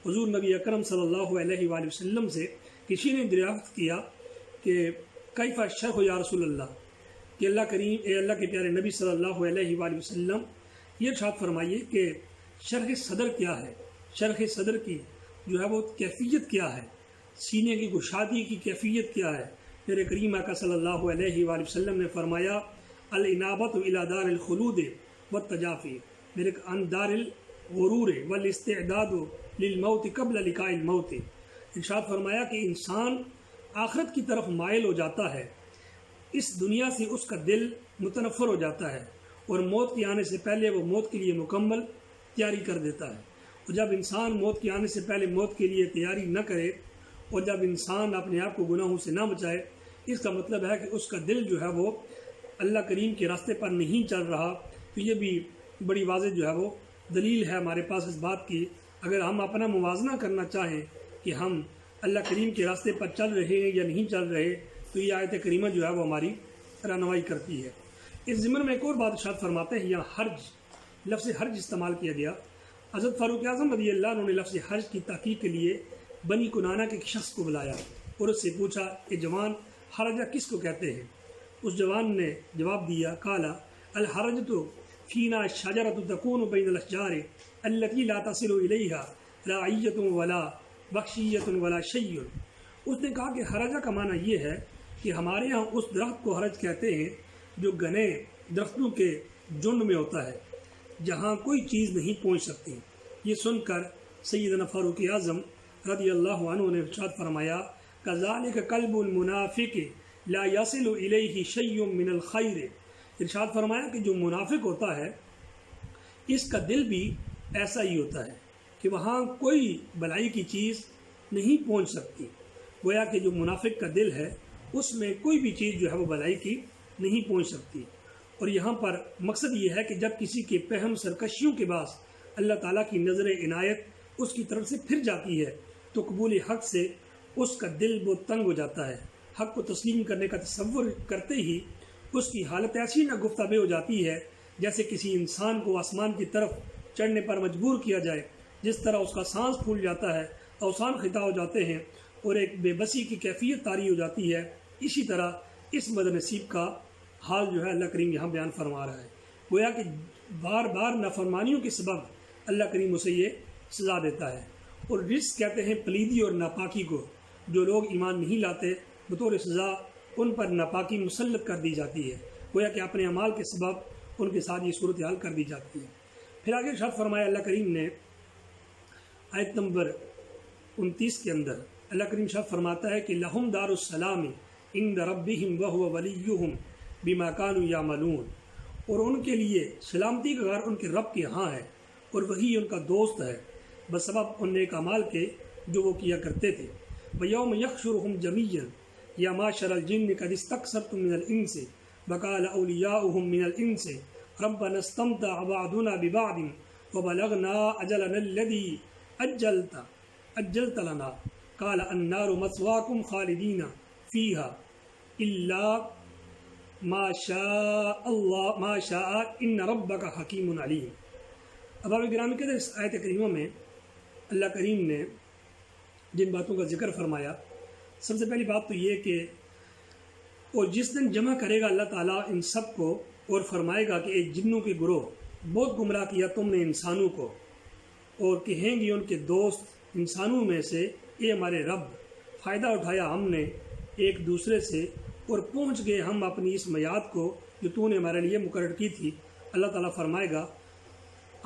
حضور نبی اکرم صلی اللہ علیہ وآلہ وسلم سے کسی نے دریافت کیا کہ کیف الشرح یا رسول اللہ، کہ اللہ کریم، اے اللہ کے پیارے نبی صلی اللہ علیہ وآلہ وسلم، یہ ارشاد فرمائیے کہ شرح صدر کیا ہے، شرح صدر کی جو ہے وہ کیفیت کیا ہے، سینے کی گشادی کی کیفیت کیا ہے۔ میرے کریم آقا صلی اللہ علیہ وآلہ وسلم نے فرمایا، الانابۃ الی دار الخلود والتجافی، میرے عن دار الغرور والاستعداد للموت قبل لقاء الموت۔ ارشاد فرمایا کہ انسان آخرت کی طرف مائل ہو جاتا ہے، اس دنیا سے اس کا دل متنفر ہو جاتا ہے، اور موت کے آنے سے پہلے وہ موت کے لیے مکمل تیاری کر دیتا ہے۔ اور جب انسان موت کے آنے سے پہلے موت کے لیے تیاری نہ کرے، اور جب انسان اپنے آپ کو گناہوں سے نہ بچائے، اس کا مطلب ہے کہ اس کا دل جو ہے وہ اللہ کریم کے راستے پر نہیں چل رہا۔ تو یہ بھی بڑی واضح جو ہے وہ دلیل ہے ہمارے پاس اس بات کی۔ اگر ہم اپنا موازنہ کرنا چاہیں کہ ہم اللہ کریم کے راستے پر چل رہے ہیں یا نہیں چل رہے، تو یہ آیت کریمہ جو ہے وہ ہماری رہنمائی کرتی ہے۔ اس ضمن میں ایک اور بات ارشاد فرماتے ہیں، یہاں حرج، لفظ حرج استعمال کیا گیا۔ حضرت فاروق اعظم رضی اللہ عنہ نے لفظ حرج کی تحقیق کے لیے بنی کنانہ کے ایک شخص کو بلایا اور اس سے پوچھا کہ جوان، حرجہ کس کو کہتے ہیں؟ اس جوان نے جواب دیا، قالا الحرجۃ فینا شجرۃ تکون بین الاشجار التي لا تصل الیها راعیۃ ولا بخشیۃ ولا شیء۔ اس نے کہا کہ حرجہ کا معنی یہ ہے کہ ہمارے ہاں اس درخت کو حرج کہتے ہیں جو گھنے درختوں کے جھنڈ میں ہوتا ہے، جہاں کوئی چیز نہیں پہنچ سکتی۔ یہ سن کر سیدنا فاروق اعظم رضی اللہ عنہ نے ارشاد فرمایا، کذالک قلب المنافق لا یصل الیہ شیء من الخیر۔ ارشاد فرمایا کہ جو منافق ہوتا ہے اس کا دل بھی ایسا ہی ہوتا ہے کہ وہاں کوئی بھلائی کی چیز نہیں پہنچ سکتی۔ گویا کہ جو منافق کا دل ہے اس میں کوئی بھی چیز جو ہے وہ بھلائی کی نہیں پہنچ سکتی۔ اور یہاں پر مقصد یہ ہے کہ جب کسی کے پہم سرکشیوں کے باعث اللہ تعالیٰ کی نظر عنایت اس کی طرف سے پھر جاتی ہے، تو قبول حق سے اس کا دل بہت تنگ ہو جاتا ہے۔ حق کو تسلیم کرنے کا تصور کرتے ہی اس کی حالت ایسی نہ گفتابے ہو جاتی ہے جیسے کسی انسان کو آسمان کی طرف چڑھنے پر مجبور کیا جائے، جس طرح اس کا سانس پھول جاتا ہے، اوسان خطا ہو جاتے ہیں، اور ایک بے بسی کی کیفیت طاری ہو جاتی ہے۔ اسی طرح اس بد نصیب کا حال جو ہے اللہ کریم یہاں بیان فرما رہا ہے۔ گویا کہ بار بار نافرمانیوں کے سبب اللہ کریم اسے یہ سزا دیتا ہے۔ اور رزق کہتے ہیں پلیدی اور ناپاکی کو، جو لوگ ایمان نہیں لاتے بطور سزا ان پر ناپاکی مسلط کر دی جاتی ہے، گویا کہ اپنے اعمال کے سبب ان کے ساتھ یہ صورتحال کر دی جاتی ہے۔ پھر آگے ارشاد فرمایا اللہ کریم نے آیت نمبر 29 کے اندر، اللہ کریم ارشاد فرماتا ہے کہ لہم دار السلام عند ربہم وہو ولیہم بما کانوا یعملون، اور ان کے لیے سلامتی کا گھر ان کے رب کے ہاں ہے، اور وہی ان کا دوست ہے بسبب ان نیک اعمال کے جو وہ کیا کرتے تھے۔ وَيَوْمَ يَحْشُرُهُمْ جَمِيعًا يَا مَعْشَرَ الْجِنِّ قَدِ اسْتَكْثَرْتُم مِّنَ الْإِنسِ وَقَالَ أَوْلِيَاؤُهُم مِّنَ الْإِنسِ رَبَّنَا اسْتَمْتَعَ بَعْضُنَا بِبَعْضٍ وَبَلَغْنَا أَجَلَنَا الَّذِي أَجَّلْتَ لَنَا قَالَ النَّارُ مَثْوَاكُمْ خَالِدِينَ فِيهَا إِلَّا مَا شَاءَ إِنَّ رَبَّكَ حَكِيمٌ عَلِيمٌ۔ اب آپ گرامی کہتے ہیں اس آیت کریمہ میں اللہ کریم نے جن باتوں کا ذکر فرمایا، سب سے پہلی بات تو یہ کہ اور جس دن جمع کرے گا اللہ تعالیٰ ان سب کو اور فرمائے گا کہ ایک جنوں کے گروہ بہت گمراہ کیا تم نے انسانوں کو، اور کہیں گے ان کے دوست انسانوں میں سے، اے ہمارے رب، فائدہ اٹھایا ہم نے ایک دوسرے سے اور پہنچ گئے ہم اپنی اس میعاد کو جو تو نے ہمارے لیے مقرر کی تھی۔ اللہ تعالیٰ فرمائے گا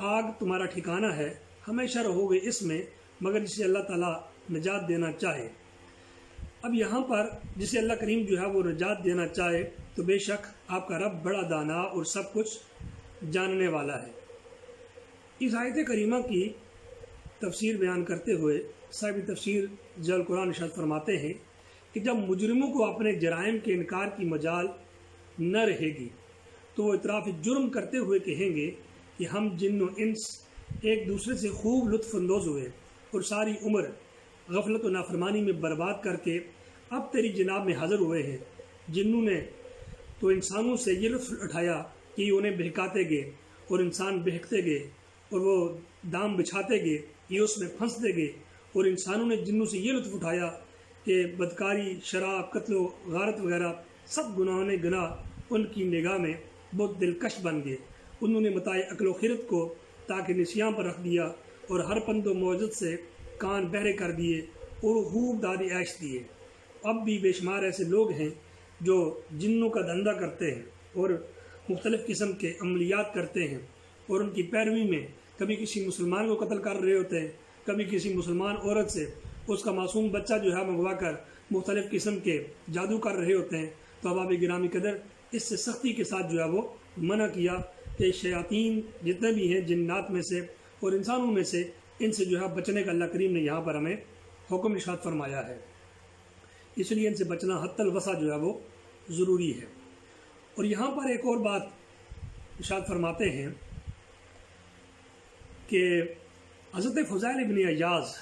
آگ تمہارا ٹھکانہ ہے، ہمیشہ رہو گے اس میں مگر جسے اللہ تعالیٰ نجات دینا چاہے۔ اب یہاں پر جسے اللہ کریم جو ہے وہ نجات دینا چاہے تو بے شک آپ کا رب بڑا دانا اور سب کچھ جاننے والا ہے۔ اس آیت کریمہ کی تفسیر بیان کرتے ہوئے صاحب تفسیر جل قرآن ارشاد فرماتے ہیں کہ جب مجرموں کو اپنے جرائم کے انکار کی مجال نہ رہے گی تو وہ اعتراف جرم کرتے ہوئے کہیں گے کہ ہم جن و انس ایک دوسرے سے خوب لطف اندوز ہوئے اور ساری عمر غفلت و نافرمانی میں برباد کر کے اب تیری جناب میں حاضر ہوئے ہیں۔ جنوں نے تو انسانوں سے یہ لطف اٹھایا کہ یہ انہیں بہکاتے گئے اور انسان بہکتے گئے اور وہ دام بچھاتے گئے، یہ اس میں پھنستے گئے، اور انسانوں نے جنوں سے یہ لطف اٹھایا کہ بدکاری، شراب، قتل و غارت وغیرہ سب گناہ ان کی نگاہ میں بہت دلکش بن گئے۔ انہوں نے متاع عقل و خرد کو تاکہ نسیاں پر رکھ دیا اور ہر پند و موجد سے کان بہرے کر دیے اور خوب داد عیش دیے۔ اب بھی بے شمار ایسے لوگ ہیں جو جنوں کا دھندا کرتے ہیں اور مختلف قسم کے عملیات کرتے ہیں اور ان کی پیروی میں کبھی کسی مسلمان کو قتل کر رہے ہوتے ہیں، کبھی کسی مسلمان عورت سے اس کا معصوم بچہ جو ہے منگوا کر مختلف قسم کے جادو کر رہے ہوتے ہیں۔ تو احباب گرامی قدر اس سے سختی کے ساتھ جو ہے وہ منع کیا کہ شیاطین جتنے بھی ہیں جنات میں سے اور انسانوں میں سے ان سے جو ہے بچنے کا اللہ کریم نے یہاں پر ہمیں حکم ارشاد فرمایا ہے، اس لیے ان سے بچنا حتی الوسع جو ہے وہ ضروری ہے۔ اور یہاں پر ایک اور بات ارشاد فرماتے ہیں کہ حضرت فضیل ابن عیاض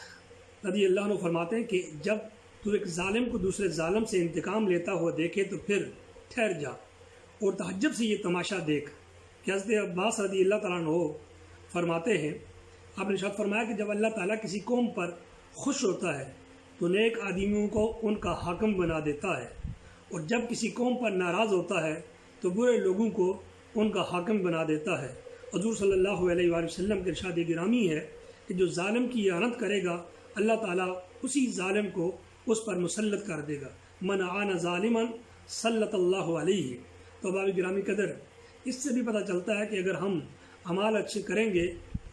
رضی اللہ عنہ فرماتے ہیں کہ جب تو ایک ظالم کو دوسرے ظالم سے انتقام لیتا ہوا دیکھے تو پھر ٹھہر جا اور تعجب سے یہ تماشا دیکھ۔ کہ حضرت عباس رضی اللہ تعالیٰ عنہ فرماتے ہیں آپ نے ارشاد فرمایا کہ جب اللہ تعالیٰ کسی قوم پر خوش ہوتا ہے تو نیک آدمیوں کو ان کا حاکم بنا دیتا ہے، اور جب کسی قوم پر ناراض ہوتا ہے تو برے لوگوں کو ان کا حاکم بنا دیتا ہے۔ حضور صلی اللہ علیہ وآلہ وسلم کے ارشاد گرامی ہے کہ جو ظالم کی اعانت کرے گا اللہ تعالیٰ اسی ظالم کو اس پر مسلط کر دے گا۔ من عان ظالما سلط اللہ علیہ۔ تو احباب گرامی قدر اس سے بھی پتہ چلتا ہے کہ اگر ہم اعمال اچھے کریں گے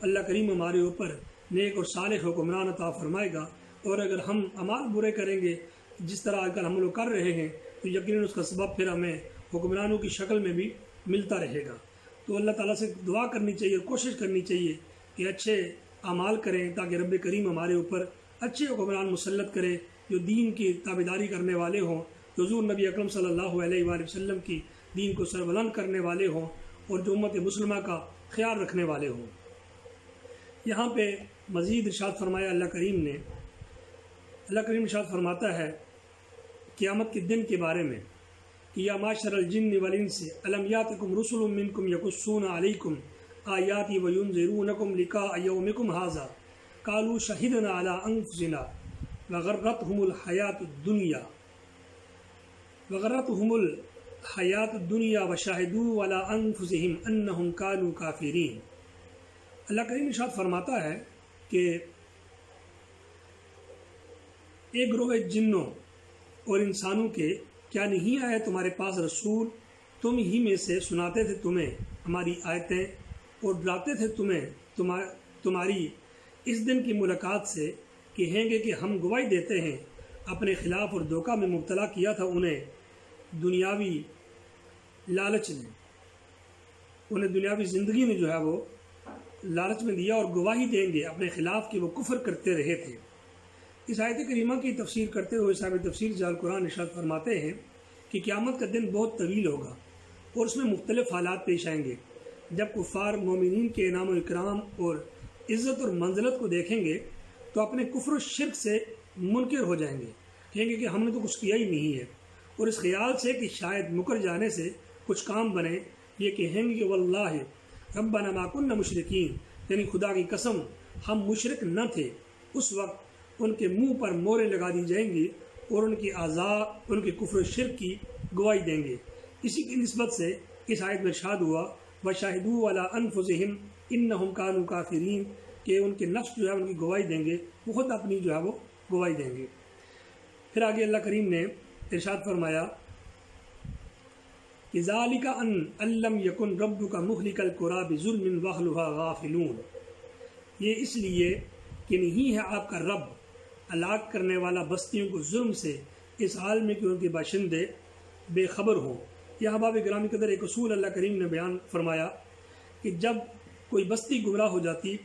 اللہ کریم ہمارے اوپر نیک اور صالح حکمران عطا فرمائے گا، اور اگر ہم اعمال برے کریں گے جس طرح آج کل ہم لوگ کر رہے ہیں تو یقیناً اس کا سبب پھر ہمیں حکمرانوں کی شکل میں بھی ملتا رہے گا۔ تو اللہ تعالیٰ سے دعا کرنی چاہیے، کوشش کرنی چاہیے کہ اچھے اعمال کریں تاکہ رب کریم ہمارے اوپر اچھے حکمران مسلط کرے جو دین کی تابعداری کرنے والے ہوں، جو حضور نبی اکرم صلی اللہ علیہ وآلہ وسلم کی دین کو سربلند کرنے والے ہوں اور جو امت مسلمہ کا خیال رکھنے والے ہوں۔ یہاں پہ مزید ارشاد فرمایا اللہ کریم ارشاد فرماتا ہے قیامت کے دن کے بارے میں کہ یا معاشر الجن والانس الم یاتکم رسل منکم یقصون علیکم آیاتی وینذرونکم لقاء یومکم ھذا قالوا شہدنا علی انفسنا وغرتهم الحیات الدنیا وشاہدوا علی انفسہم انہم کانوا کافرین۔ اللہ کریم ارشاد فرماتا ہے کہ ایک گروہ جنوں اور انسانوں کے کیا نہیں آئے تمہارے پاس رسول، تم ہی میں سے سناتے تھے تمہیں ہماری آیتیں اور ڈراتے تھے تمہاری اس دن کی ملاقات سے، کہیں گے کہ ہم گواہی دیتے ہیں اپنے خلاف، اور دھوکہ میں مبتلا کیا تھا انہیں دنیاوی لالچ نے، انہیں دنیاوی زندگی نے جو ہے وہ لالچ میں دیا، اور گواہی دیں گے اپنے خلاف کہ وہ کفر کرتے رہے تھے۔ اس آیت کریمہ کی تفسیر کرتے ہوئے صاحب تفسیر جل قرآن ارشاد فرماتے ہیں کہ قیامت کا دن بہت طویل ہوگا اور اس میں مختلف حالات پیش آئیں گے۔ جب کفار مومنین کے انعام و اکرام اور عزت اور منزلت کو دیکھیں گے تو اپنے کفر و شرک سے منکر ہو جائیں گے، کہیں گے کہ ہم نے تو کچھ کیا ہی نہیں ہے، اور اس خیال سے کہ شاید مکر جانے سے کچھ کام بنے یہ کہیں گے کہ واللہ ربنا ما کنا مشرکین، یعنی خدا کی قسم ہم مشرک نہ تھے۔ اس وقت ان کے منہ پر موریں لگا دی جائیں گی اور ان کی اعضاء ان کے کفر و شرک کی گواہی دیں گے۔ اسی کی نسبت سے اس آیت میں ارشاد ہوا وَشَاهِدُوا عَلَىٰ أَنفُسِهِمْ إِنَّهُمْ كَانُوا كَافِرِينَ، کہ ان کے نفس جو ہے ان کی گواہی دیں گے، وہ خود اپنی جو ہے وہ گواہی دیں گے۔ پھر آگے اللہ کریم نے ارشاد فرمایا کہ ذالک ان لم یکن ربک مہلک القری بظلم واہلھا غافلون، یہ اس لیے کہ نہیں ہے آپ کا رب ہلاک کرنے والا بستیوں کو ظلم سے اس حال میں کہ ان کے باشندے بے خبر ہوں۔ یہاں باب گرامی قدر ایک اصول اللہ کریم نے بیان فرمایا کہ جب کوئی بستی گمراہ ہو جاتی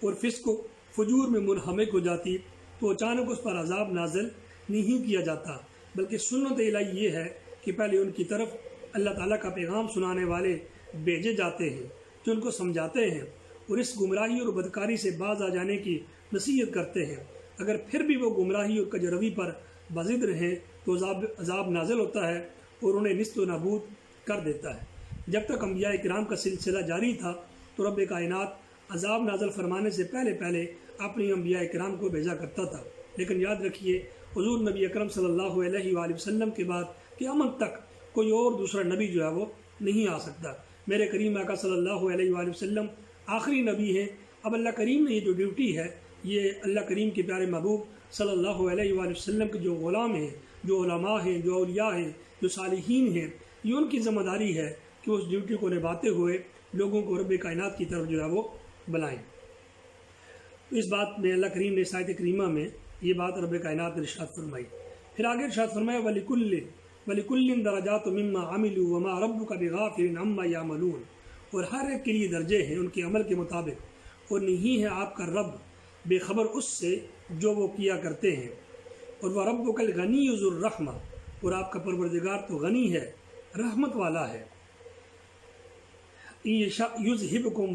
اور فسق و فجور میں منہمک ہو جاتی تو اچانک اس پر عذاب نازل نہیں کیا جاتا، بلکہ سنت الہی یہ ہے کہ پہلے ان کی طرف اللہ تعالیٰ کا پیغام سنانے والے بھیجے جاتے ہیں جو ان کو سمجھاتے ہیں اور اس گمراہی اور بدکاری سے باز آ جانے کی نصیحت کرتے ہیں۔ اگر پھر بھی وہ گمراہی اور کجروی پر بضد رہیں تو عذاب نازل ہوتا ہے اور انہیں نیست و نابود کر دیتا ہے۔ جب تک انبیاء کرام کا سلسلہ جاری تھا تو رب کائنات عذاب نازل فرمانے سے پہلے اپنے انبیاء کرام کو بھیجا کرتا تھا، لیکن یاد رکھیے حضور نبی اکرم صلی اللہ علیہ وآلہ وسلم کے بعد قیامت تک کوئی اور دوسرا نبی جو ہے وہ نہیں آ سکتا۔ میرے کریم آقا صلی اللہ علیہ وآلہ وسلم آخری نبی ہیں۔ اب اللہ کریم نے یہ جو ڈیوٹی ہے، یہ اللہ کریم کے پیارے محبوب صلی اللہ علیہ وآلہ وسلم کے جو غلام ہیں، جو علماء ہیں، جو اولیاء ہیں، جو صالحین ہیں، یہ ان کی ذمہ داری ہے کہ اس ڈیوٹی کو نبھاتے ہوئے لوگوں کو رب کائنات کی طرف جو ہے وہ بلائیں۔ تو اس بات میں اللہ کریم نے اس آیت کریمہ میں یہ بات رب کائنات نے ارشاد فرمائی۔ پھر آگے ارشاد فرمایا وَلِكُلٍّ دَرَجَاتٌ مِّمَّا عَمِلُوا وَمَا رَبُّكَ بِغَافِلٍ عَمَّا يَعْمَلُونَ، اور ہر ایک کے لیے درجے ہیں ان کے عمل کے مطابق، اور نہیں ہے آپ کا رب بے خبر اس سے جو وہ کیا کرتے ہیں۔ اور وَرَبُّكَ الْغَنِيُّ ذُو الرَّحْمَةِ، اور آپ کا پروردگار تو غنی ہے، رحمت والا ہے۔ إِن يَشَأْ يُذْهِبْكُمْ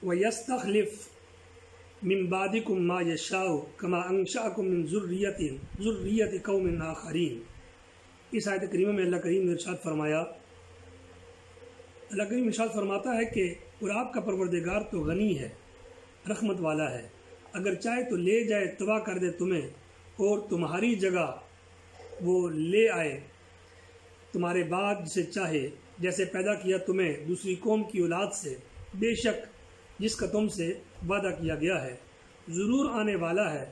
وَيَسْتَخْلِفْ مِن بَعْدِكُم مَّا يَشَاءُ كَمَا أَنشَأَكُم مِّن ذُرِّيَّةِ قَوْمٍ آخَرِينَ۔ اس آیت کریمہ میں اللہ کریم نے ارشاد فرمایا، اللہ کریم ارشاد فرماتا ہے کہ اور آپ کا پروردگار تو غنی ہے، رحمت والا ہے، اگر چاہے تو لے جائے تباہ کر دے تمہیں اور تمہاری جگہ وہ لے آئے تمہارے بعد جسے چاہے، جیسے پیدا کیا تمہیں دوسری قوم کی اولاد سے، بے شک جس کا تم سے وعدہ کیا گیا ہے ضرور آنے والا ہے،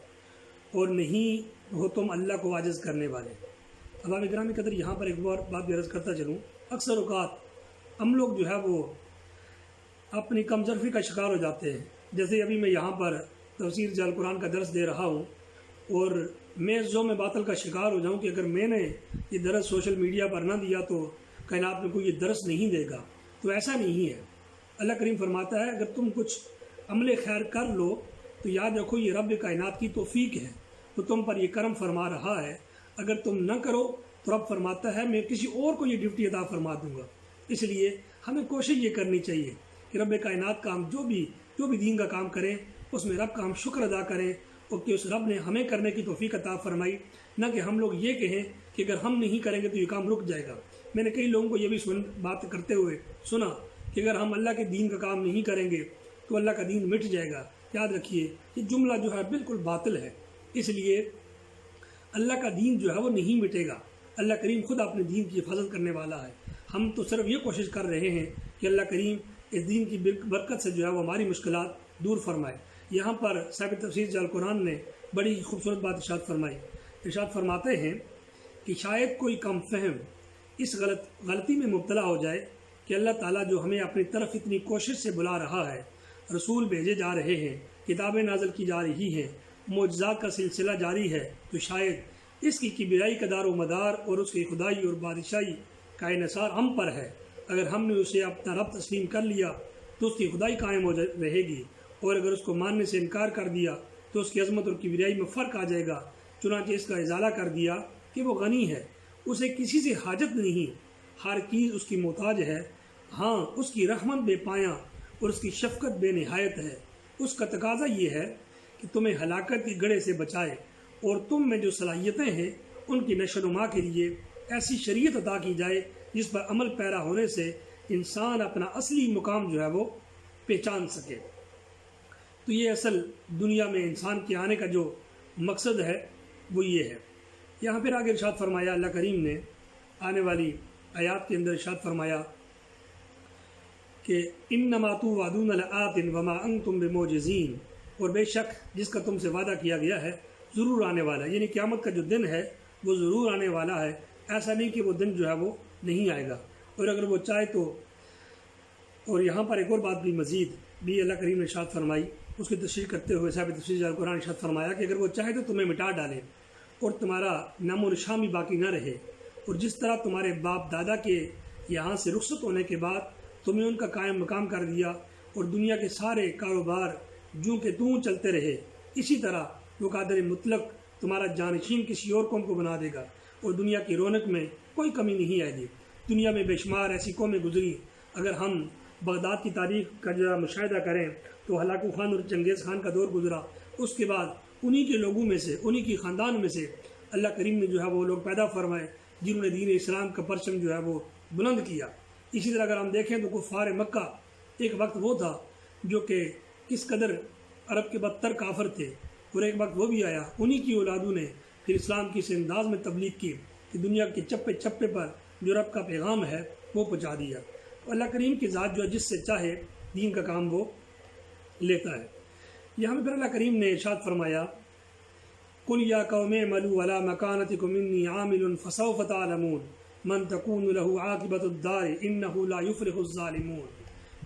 اور نہیں ہو تم اللہ کو عاجز کرنے والے۔ اب آپ گرامی قدر یہاں پر ایک بات بھی عرض کرتا چلوں، اکثر اوقات ہم لوگ جو ہے وہ اپنی کمزرفی کا شکار ہو جاتے ہیں۔ جیسے ابھی میں یہاں پر تفسیر جل قرآن کا درس دے رہا ہوں اور میں ذوم باطل کا شکار ہو جاؤں کہ اگر میں نے یہ درس سوشل میڈیا پر نہ دیا تو کائنات میں کوئی یہ درس نہیں دے گا، تو ایسا نہیں ہے۔ اللہ کریم فرماتا ہے اگر تم کچھ عمل خیر کر لو تو یاد رکھو یہ رب کائنات کی توفیق ہے، تو تم پر یہ کرم فرما رہا ہے۔ اگر تم نہ کرو تو رب فرماتا ہے میں کسی اور کو یہ ڈیوٹی عطا فرما دوں گا۔ اس لیے ہمیں کوشش یہ کرنی چاہیے کہ رب کائنات کا ہم جو بھی دین کا کام کریں اس میں رب کا ہم شکر ادا کریں، اور کہ اس رب نے ہمیں کرنے کی توفیق عطا فرمائی، نہ کہ ہم لوگ یہ کہیں کہ اگر ہم نہیں کریں گے تو یہ کام رک جائے گا۔ میں نے کئی لوگوں کو یہ بھی بات کرتے ہوئے سنا کہ اگر ہم اللہ کے دین کا کام نہیں کریں گے تو اللہ کا دین مٹ جائے گا۔ یاد رکھیے یہ جملہ جو ہے بالکل باطل ہے، اس لیے اللہ کا دین جو ہے وہ نہیں مٹے گا۔ اللہ کریم خود اپنے دین کی حفاظت کرنے والا ہے۔ ہم تو صرف یہ کوشش کر رہے ہیں کہ اللہ کریم اس دین کی برکت سے جو ہے وہ ہماری مشکلات دور فرمائے۔ یہاں پر صاحب تفسیر جل قرآن نے بڑی خوبصورت بات ارشاد فرمائی۔ ارشاد فرماتے ہیں کہ شاید کوئی کم فہم اس غلطی میں مبتلا ہو جائے کہ اللہ تعالیٰ جو ہمیں اپنی طرف اتنی کوشش سے بلا رہا ہے، رسول بھیجے جا رہے ہیں، کتابیں نازل کی جا رہی ہیں، معجزات کا سلسلہ جاری ہے، تو شاید اس کی کبریائی کا دار و مدار اور اس کی خدائی اور بادشاہی کا انحصار ہم پر ہے۔ اگر ہم نے اسے اپنا رب تسلیم کر لیا تو اس کی خدائی قائم ہو رہے گی، اور اگر اس کو ماننے سے انکار کر دیا تو اس کی عظمت اور کبریائی میں فرق آ جائے گا۔ چنانچہ اس کا ازالہ کر دیا کہ وہ غنی ہے، اسے کسی سے حاجت نہیں، ہر چیز اس کی محتاج ہے، ہاں اس کی رحمت بے پایاں اور اس کی شفقت بے نہایت ہے۔ اس کا تقاضا یہ ہے کہ تمہیں ہلاکت کی گڑھے سے بچائے، اور تم میں جو صلاحیتیں ہیں ان کی نشو و نما کے لیے ایسی شریعت عطا کی جائے جس پر عمل پیرا ہونے سے انسان اپنا اصلی مقام جو ہے وہ پہچان سکے۔ تو یہ اصل دنیا میں انسان کے آنے کا جو مقصد ہے وہ یہ ہے۔ یہاں پھر آگے ارشاد فرمایا اللہ کریم نے آنے والی آیات کے اندر ارشاد فرمایا کہ انما توعدون لآت وما انتم بمعجزین، اور بے شک جس کا تم سے وعدہ کیا گیا ہے ضرور آنے والا ہے، یعنی قیامت کا جو دن ہے وہ ضرور آنے والا ہے، ایسا نہیں کہ وہ دن جو ہے وہ نہیں آئے گا، اور اگر وہ چاہے تو۔ اور یہاں پر ایک اور بات بھی مزید بھی اللہ کریم نے ارشاد فرمائی، اس کی تشریح کرتے ہوئے صاحب تفسیر جلال قرآن ارشاد فرمایا کہ اگر وہ چاہے تو تمہیں مٹا ڈالے اور تمہارا نام و نشان بھی باقی نہ رہے، اور جس طرح تمہارے باپ دادا کے یہاں سے رخصت ہونے کے بعد تمہیں ان کا قائم مقام کر دیا اور دنیا کے سارے کاروبار جوں کہ توں چلتے رہے، اسی طرح وہ قادر مطلق تمہارا جانشین کسی اور قوم کو بنا دے گا، اور دنیا کی رونق میں کوئی کمی نہیں آئے گی۔ دنیا میں بے شمار ایسی قومیں گزری، اگر ہم بغداد کی تاریخ کا جو مشاہدہ کریں تو ہلاکو خان اور چنگیز خان کا دور گزرا، اس کے بعد انہی کے لوگوں میں سے، انہی کی خاندان میں سے اللہ کریم نے جو ہے وہ لوگ پیدا فرمائے جنہوں نے دین اسلام کا پرچم جو ہے وہ بلند کیا۔ اسی طرح اگر ہم دیکھیں تو کفار مکہ ایک وقت وہ تھا جو کہ کس قدر عرب کے بدتر کافر تھے، اور ایک وقت وہ بھی آیا انہی کی اولادوں نے پھر اسلام کی اس انداز میں تبلیغ کی کہ دنیا کے چپے چپے پر جو رب کا پیغام ہے وہ پہنچا دیا۔ اللہ کریم کی ذات جو ہے جس سے چاہے دین کا کام وہ لیتا ہے۔ یہاں پہ پھر اللہ کریم نے ارشاد فرمایا قُلْ يَا قَوْمِ اعْمَلُوا عَلَىٰ مَكَانَتِكُمْ إِنِّي عَامِلٌ فَسَوْفَ تَعْلَمُونَ مَنْ تَكُونُ لَهُ عَاقِبَةُ الدَّارِ إِنَّهُ لَا يُفْلِحُ الظَّالِمُونَ۔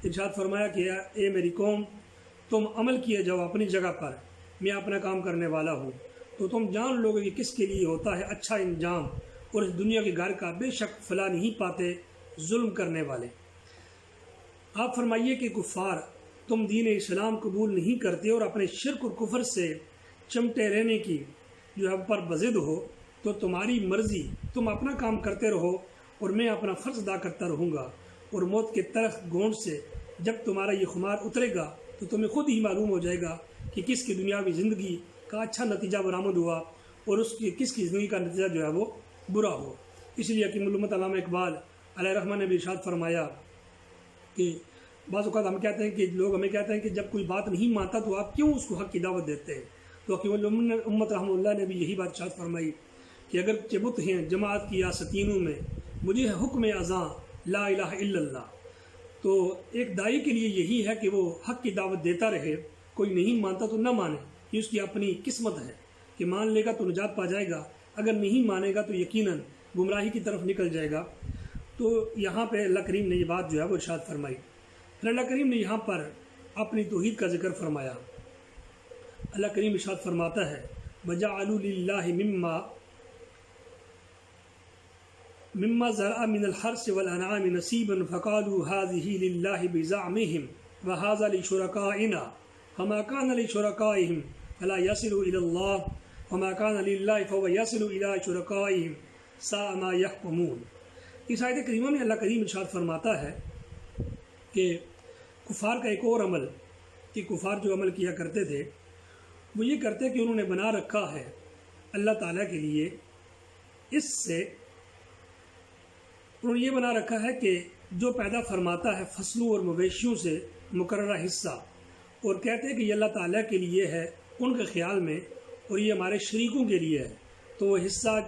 ارشاد فرمایا کہ اے میری قوم، تم عمل کیے جاؤ اپنی جگہ پر، میں اپنا کام کرنے والا ہوں، تو تم جان لو گے کہ کس کے لیے ہوتا ہے اچھا انجام، اور اس دنیا کے گھر کا بے شک فلاح نہیں پاتے ظلم کرنے والے۔ آپ فرمائیے کہ کفار تم دین اسلام قبول نہیں کرتے اور اپنے شرک اور کفر سے چمٹے رہنے کی جو ہے پر بضد ہو، تو تمہاری مرضی، تم اپنا کام کرتے رہو اور میں اپنا فرض ادا کرتا رہوں گا، اور موت کے تلخ گونج سے جب تمہارا یہ خمار اترے گا تو تمہیں خود ہی معلوم ہو جائے گا کہ کس کی دنیاوی زندگی کا اچھا نتیجہ برآمد ہوا اور اس کی کس کی زندگی کا نتیجہ جو ہے وہ برا ہو۔ اس لیے حکیم الامت علامہ اقبال علیہ الرحمہ نے بھی ارشاد فرمایا کہ بعض اوقات ہم کہتے ہیں کہ لوگ ہمیں کہتے ہیں کہ جب کوئی بات نہیں مانتا تو آپ کیوں اس کو حق کی دعوت دیتے ہیں، تو حکیم الامت رحمہ اللہ نے بھی یہی بات ارشاد فرمائی کہ اگر چبت ہیں جماعت کی آستینوں میں مجھے ہے حکم اذاں لا الہ الا اللہ، تو ایک داعی کے لیے یہی ہے کہ وہ حق کی دعوت دیتا رہے، کوئی نہیں مانتا تو نہ مانے، یہ اس کی اپنی قسمت ہے کہ مان لے گا تو نجات پا جائے گا، اگر نہیں مانے گا تو یقیناً گمراہی کی طرف نکل جائے گا۔ تو یہاں پہ اللہ کریم نے یہ بات جو ہے وہ ارشاد فرمائی۔ پھر اللہ کریم نے یہاں پر اپنی توحید کا ذکر فرمایا۔ اللہ کریم ارشاد فرماتا ہے وَجَعَلُوا لِلَّهِ مِمَّا زَرَعَ مِنَ الْحَرْثِ وَالْأَنْعَامِ نَصِيبًا فَقَالُوا هَٰذِهِ لِلَّهِ بِزَعْمِهِمْ وَهَٰذَا لِشُرَكَائِنَا فَمَا كَانَ لِشُرَكَائِهِمْ فَلَا يَصِلُ إِلَى اللَّهِ وَمَا كَانَ لِلَّهِ فَهُوَ يَصِلُ إِلَىٰ شُرَكَائِهِمْ سَاءَ مَا يَحْكُمُونَ۔ اس آیت کریمہ میں اللہ کریم ارشاد فرماتا ہے کہ کفار کا ایک اور عمل کہ کفار جو عمل کیا کرتے تھے وہ یہ کرتے کہ انہوں نے بنا رکھا ہے اللہ تعالیٰ کے لیے، اس سے انہوں نے یہ بنا رکھا ہے کہ جو پیدا فرماتا ہے فصلوں اور مویشیوں سے مقررہ حصہ، اور کہتے ہیں کہ یہ اللہ تعالیٰ کے لیے ہے ان کے خیال میں، اور یہ ہمارے شریکوں کے لیے ہے، تو وہ حصہ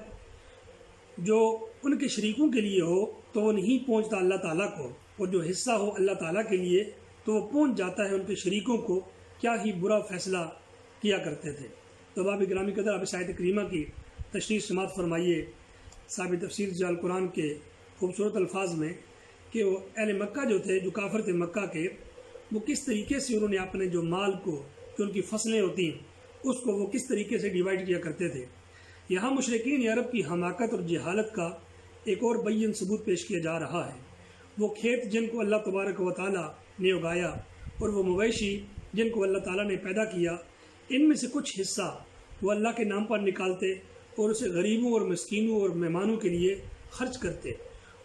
جو ان کے شریکوں کے لیے ہو تو وہ نہیں پہنچتا اللہ تعالیٰ کو، اور جو حصہ ہو اللہ تعالیٰ کے لیے تو وہ پہنچ جاتا ہے ان کے شریکوں کو۔ کیا ہی برا فیصلہ کیا کرتے تھے۔ تو باب گرامی قدر آپ اس آیت کریمہ کی تشریح سماعت فرمائیے صاحب تفسیر جلال قرآن کے خوبصورت الفاظ میں کہ وہ اہل مکہ جو تھے، جو کافر تھے مکہ کے، وہ کس طریقے سے انہوں نے اپنے جو مال کو، جو ان کی فصلیں ہوتی ہیں، اس کو وہ کس طریقے سے ڈیوائیڈ کیا کرتے تھے۔ یہاں مشرکین عرب کی حماقت اور جہالت کا ایک اور بین ثبوت پیش کیا جا رہا ہے۔ وہ کھیت جن کو اللہ تبارک و تعالیٰ نے اگایا اور وہ مویشی جن کو اللہ تعالیٰ نے پیدا کیا، ان میں سے کچھ حصہ وہ اللہ کے نام پر نکالتے اور اسے غریبوں اور مسکینوں اور مہمانوں کے لیے خرچ کرتے،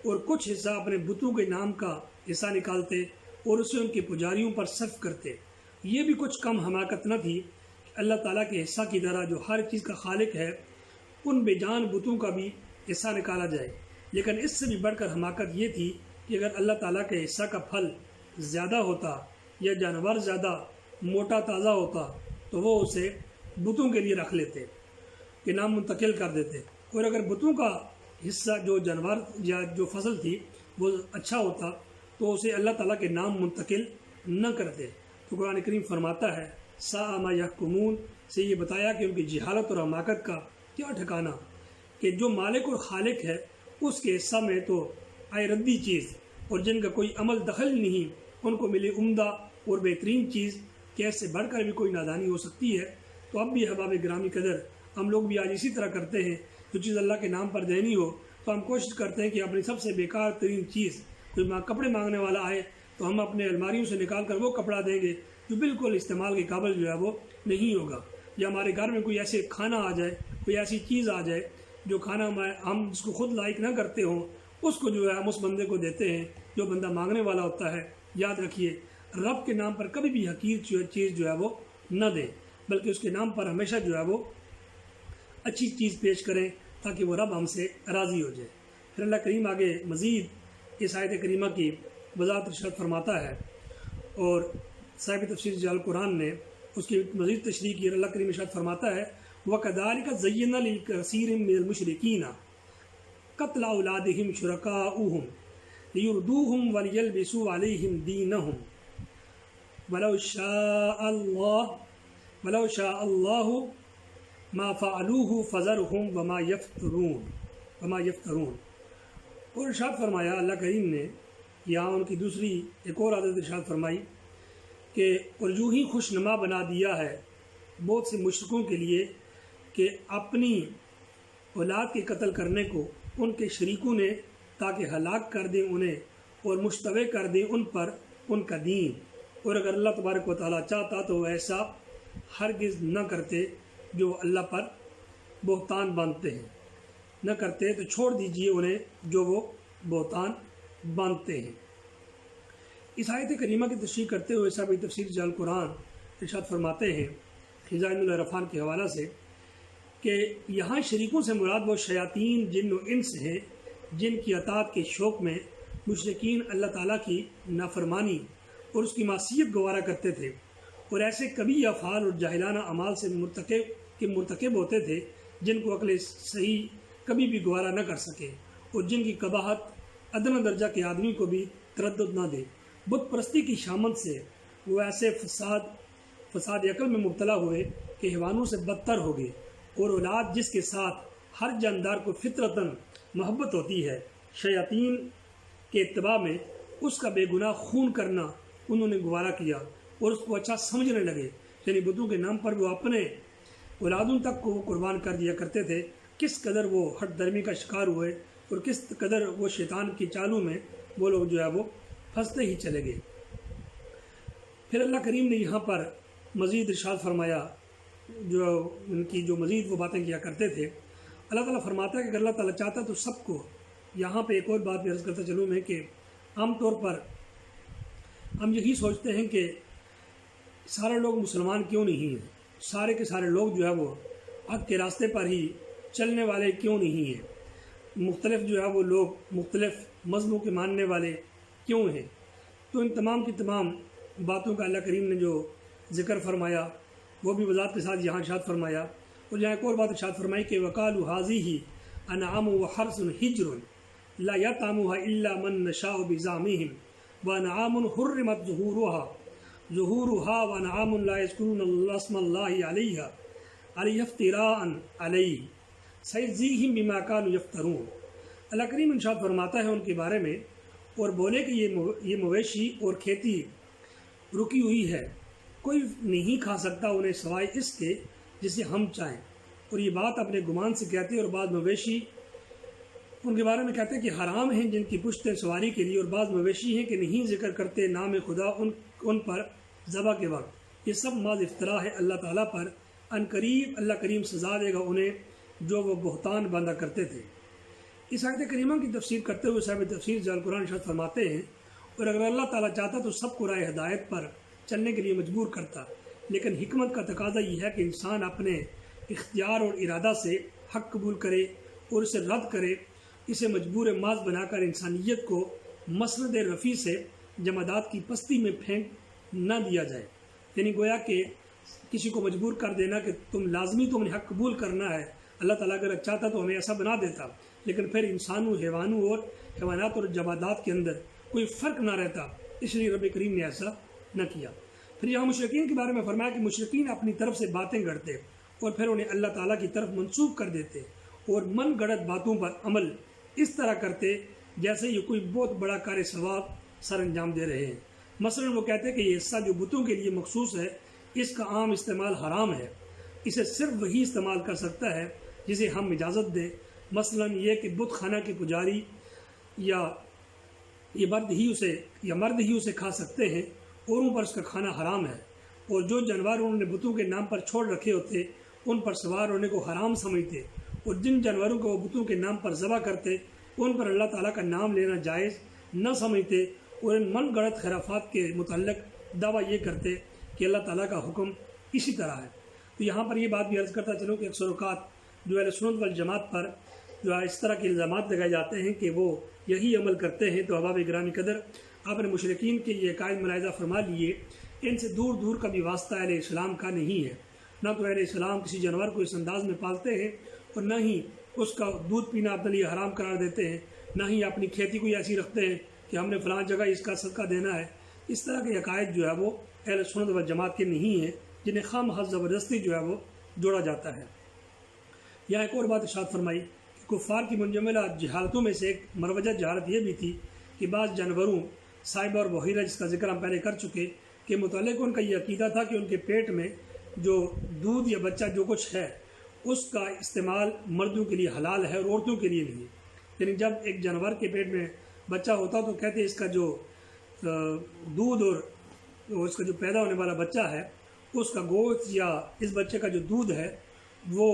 اور کچھ حصہ اپنے بتوں کے نام کا حصہ نکالتے اور اسے ان کے پجاریوں پر صرف کرتے۔ یہ بھی کچھ کم حماقت نہ تھی کہ اللہ تعالیٰ کے حصہ کی طرح جو ہر چیز کا خالق ہے ان بے جان بتوں کا بھی حصہ نکالا جائے، لیکن اس سے بھی بڑھ کر حماقت یہ تھی کہ اگر اللہ تعالیٰ کے حصہ کا پھل زیادہ ہوتا یا جانور زیادہ موٹا تازہ ہوتا تو وہ اسے بتوں کے لیے رکھ لیتے کہ نام منتقل کر دیتے، اور اگر بتوں کا حصہ جو جانور یا جو فصل تھی وہ اچھا ہوتا تو اسے اللہ تعالیٰ کے نام منتقل نہ کرتے۔ تو قرآن کریم فرماتا ہے ساء ما یحکمون، سے یہ بتایا کہ ان کی جہالت اور حماقت کا کیا ٹھکانہ، کہ جو مالک اور خالق ہے اس کے حصہ میں تو آئے ردی چیز اور جن کا کوئی عمل دخل نہیں ان کو ملی عمدہ اور بہترین چیز، کہ اس سے بڑھ کر بھی کوئی نادانی ہو سکتی ہے۔ تو اب بھی احباب گرامی قدر ہم لوگ بھی آج اسی طرح کرتے ہیں، جو چیز اللہ کے نام پر دینی ہو تو ہم کوشش کرتے ہیں کہ اپنی سب سے بیکار ترین چیز، کوئی کپڑے مانگنے والا آئے تو ہم اپنے الماریوں سے نکال کر وہ کپڑا دیں گے جو بالکل استعمال کے قابل جو ہے وہ نہیں ہوگا، یا ہمارے گھر میں کوئی ایسے کھانا آ جائے، کوئی ایسی چیز آ جائے جو کھانا ہم جس کو خود لائق نہ کرتے ہوں، اس کو جو ہے ہم اس بندے کو دیتے ہیں جو بندہ مانگنے والا ہوتا ہے۔ یاد رکھیے، رب کے نام پر کبھی بھی حقیر چیز جو ہے وہ نہ دیں، بلکہ اس کے نام پر ہمیشہ جو ہے وہ اچھی چیز پیش کریں تاکہ وہ رب ہم سے راضی ہو جائے۔ پھر اللہ کریم آگے مزید اس آیت کریمہ کی وضاحت ارشاد فرماتا ہے، اور صاحب تفسیر جلال قرآن نے اس کی مزید تشریح کی۔ اللہ کریم ارشاد فرماتا ہے وَكَذَلِكَ زَيَّنَّا لِلْكَثِيرٍ مِّنَ الْمُشْرِكِينَ قَتْلَ أَوْلَادِهِمْ شُرَكَاؤُهُمْ لِيُرْدُوهُمْ وَلِيَلْبِسُوا عَلَيْهِمْ دِينَهُمْ وَلَوْ شَاءَ اللَّهُ مَا فَعَلُوهُ فَذَرْهُمْ وَمَا يَفْتَرُونَ۔ اور ارشاد فرمایا اللہ کریم نے یہاں ان کی دوسری ایک اور عادت ارشاد فرمائی کہ اور یوں ہی خوش نما بنا دیا ہے بہت سے مشرکوں کے لیے کہ اپنی اولاد کے قتل کرنے کو ان کے شریکوں نے، تاکہ ہلاک کر دیں انہیں اور مشتبہ کر دیں ان پر ان کا دین، اور اگر اللہ تبارک و تعالیٰ چاہتا تو وہ ایسا ہرگز نہ کرتے جو اللہ پر بہتان باندھتے ہیں، نہ کرتے تو چھوڑ دیجئے انہیں جو وہ بہتان باندھتے ہیں۔ اس آیت کریمہ کی تشریح کرتے ہوئے صاحب تفسیر جلال قرآن ارشاد فرماتے ہیں خزائن العرفان کے حوالہ سے کہ یہاں شریکوں سے مراد وہ شیاطین جن و انس ہیں جن کی اطاعت کے شوق میں مشرکین اللہ تعالیٰ کی نافرمانی اور اس کی معصیت گوارا کرتے تھے، اور ایسے کبھی افعال اور جاہلانہ اعمال سے مرتکب ہوتے تھے جن کو عقل صحیح کبھی بھی گوارا نہ کر سکے، اور جن کی قباحت ادنی درجہ کے آدمی کو بھی تردد نہ دے۔ بت پرستی کی شامت سے وہ ایسے فساد عقل میں مبتلا ہوئے کہ حیوانوں سے بدتر ہو گئے، اور اولاد جس کے ساتھ ہر جاندار کو فطرتاً محبت ہوتی ہے، شیاطین کے اتباع میں اس کا بے گناہ خون کرنا انہوں نے گوارا کیا اور اس کو اچھا سمجھنے لگے، یعنی بتوں کے نام پر وہ اپنے اولادوں تک کو قربان کر دیا کرتے تھے۔ کس قدر وہ ہٹ درمی کا شکار ہوئے اور کس قدر وہ شیطان کی چالوں میں وہ لوگ جو ہے وہ پھنستے ہی چلے گئے۔ پھر اللہ کریم نے یہاں پر مزید ارشاد فرمایا، جو ان کی جو مزید وہ باتیں کیا کرتے تھے، اللہ تعالیٰ فرماتا ہے کہ اگر اللہ تعالیٰ چاہتا تو سب کو، یہاں پہ ایک اور بات بھی عرض کرتا چلوں میں کہ عام طور پر ہم یہی سوچتے ہیں کہ سارے لوگ مسلمان کیوں نہیں ہیں، سارے کے سارے لوگ جو ہے وہ حق کے راستے پر ہی چلنے والے کیوں نہیں ہیں، مختلف جو ہے وہ لوگ مختلف مذہبوں کے ماننے والے کیوں ہیں۔ تو ان تمام کی تمام باتوں کا اللہ کریم نے جو ذکر فرمایا وہ بھی وضاحت کے ساتھ یہاں ارشاد فرمایا، اور یہاں ایک اور بات ارشاد فرمائی کہ وَقَالُوا هَٰذِهِ أَنْعَامٌ وَحَرْثٌ حِجْرٌ لَا يَطْعَمُهَا إِلَّا مَن نَّشَاءُ بِزَعْمِهِمْ وَأَنْعَامٌ حُرِّمَتْ ظُهُورُهَا وَأَنْعَامٌ لَا يَذْكُرُونَ اسْمَ اللَّهِ عَلَيْهَا افْتِرَاءً عَلَيْهِ سَيَجْزِيهِم بِمَا كَانُوا يَفْتَرُونَ۔ اللہ کریم ارشاد فرماتا ہے ان کے بارے میں، اور بولے کہ یہ مویشی اور کھیتی رکی ہوئی ہے، کوئی نہیں کھا سکتا انہیں سوائے اس کے جسے ہم چاہیں، اور یہ بات اپنے گمان سے کہتے ہیں۔ اور بعض مویشی ان کے بارے میں کہتے ہیں کہ حرام ہیں جن کی پشتیں سواری کے لیے، اور بعض مویشی ہیں کہ نہیں ذکر کرتے نام خدا ان پر ذبح کے وقت۔ یہ سب محض افطرا ہے اللہ تعالیٰ پر، ان قریب اللہ کریم سزا دے گا انہیں جو وہ بہتان باندھا کرتے تھے۔ اس آیت کریمہ کی تفسیر کرتے ہوئے صاحب تفسیر جلال قرآن ارشاد فرماتے ہیں، اور اگر اللہ تعالیٰ چاہتا تو سب کو راہ ہدایت پر چلنے کے لیے مجبور کرتا، لیکن حکمت کا تقاضا یہ ہے کہ انسان اپنے اختیار اور ارادہ سے حق قبول کرے اور اسے رد کرے، اسے مجبور ماض بنا کر انسانیت کو مسند رفیع سے جمادات کی پستی میں پھینک نہ دیا جائے، یعنی گویا کہ کسی کو مجبور کر دینا کہ تم لازمی تم نے حق قبول کرنا ہے۔ اللہ تعالیٰ اگر چاہتا تو ہمیں ایسا بنا دیتا، لیکن پھر انسانوں، حیوانوں اور حیوانات اور جمادات کے اندر کوئی فرق نہ رہتا، اس لیے رب کریم نے ایسا نہ کیا۔ پھر یہاں مشرکین کے بارے میں فرمایا کہ مشرکین اپنی طرف سے باتیں گھڑتے اور پھر انہیں اللہ تعالیٰ کی طرف منسوب کر دیتے اور من گڑت باتوں پر عمل اس طرح کرتے جیسے یہ کوئی بہت بڑا کار ثواب سر انجام دے رہے ہیں۔ مثلا وہ کہتے ہیں کہ یہ حصہ جو بتوں کے لیے مخصوص ہے اس کا عام استعمال حرام ہے، اسے صرف وہی استعمال کر سکتا ہے جسے ہم اجازت دیں، مثلا یہ کہ بت خانہ کے پجاری یا مرد ہی اسے کھا سکتے ہیں، اوروں پر اس کا کھانا حرام ہے، اور جو جانور انہوں نے بتوں کے نام پر چھوڑ رکھے ہوتے ان پر سوار ہونے کو حرام سمجھتے، اور جن جانوروں کو وہ بتوں کے نام پر ذبح کرتے ان پر اللہ تعالیٰ کا نام لینا جائز نہ سمجھتے، اور ان من گڑت خرافات کے متعلق دعویٰ یہ کرتے کہ اللہ تعالیٰ کا حکم اسی طرح ہے۔ تو یہاں پر یہ بات بھی عرض کرتا چلوں کہ اکثر اوقات جو اہل سنت والجماعت پر جو اس طرح کے الزامات لگائے جاتے ہیں کہ وہ یہی عمل کرتے ہیں، تو احباب گرامی قدر آپ نے مشرکین کے یہ عقائد ملاحظہ فرما لیے، ان سے دور دور کا بھی واسطہ اہل اسلام کا نہیں ہے، نہ تو اہل اسلام کسی جانور کو اس انداز میں پالتے ہیں اور نہ ہی اس کا دودھ پینا اپنے لیے حرام قرار دیتے ہیں، نہ ہی اپنی کھیتی کوئی ایسی رکھتے ہیں کہ ہم نے فلاں جگہ اس کا صدقہ دینا ہے۔ اس طرح کے عقائد جو ہے وہ اہل سنت والجماعت کے نہیں ہیں، جنہیں خواہ مخواہ زبردستی جو ہے وہ جوڑا جاتا ہے۔ یہاں ایک اور بات ارشاد فرمائی کہ کفار کی منجملہ جہالتوں میں سے ایک مروجہ جہالت یہ بھی تھی کہ بعض جانوروں صائبہ اور بحیرہ، جس کا ذکر ہم پہلے کر چکے، کہ متعلق ان کا یہ عقیدہ تھا کہ ان کے پیٹ میں جو دودھ یا بچہ جو کچھ ہے اس کا استعمال مردوں کے لیے حلال ہے اور عورتوں کے لیے نہیں۔ یعنی جب ایک جانور کے پیٹ میں بچہ ہوتا تو کہتے اس کا جو دودھ اور اس کا جو پیدا ہونے والا بچہ ہے اس کا گوشت یا اس بچے کا جو دودھ ہے وہ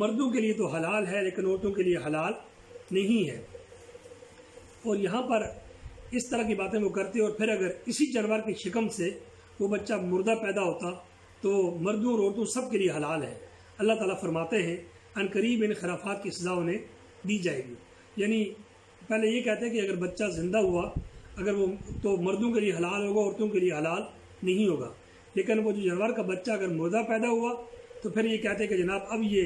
مردوں کے لیے تو حلال ہے لیکن عورتوں کے لیے حلال نہیں ہے۔ اور یہاں پر اس طرح کی باتیں وہ کرتے، اور پھر اگر اسی جانور کی شکم سے وہ بچہ مردہ پیدا ہوتا تو مردوں اور عورتوں سب کے لیے حلال ہے۔ اللہ تعالیٰ فرماتے ہیں ان قریب ان خرافات کی سزا انہیں دی جائے گی۔ یعنی پہلے یہ کہتے ہیں کہ اگر بچہ زندہ ہوا اگر وہ تو مردوں کے لیے حلال ہوگا، عورتوں کے لیے حلال نہیں ہوگا، لیکن وہ جو جانور کا بچہ اگر مردہ پیدا ہوا تو پھر یہ کہتے ہیں کہ جناب اب یہ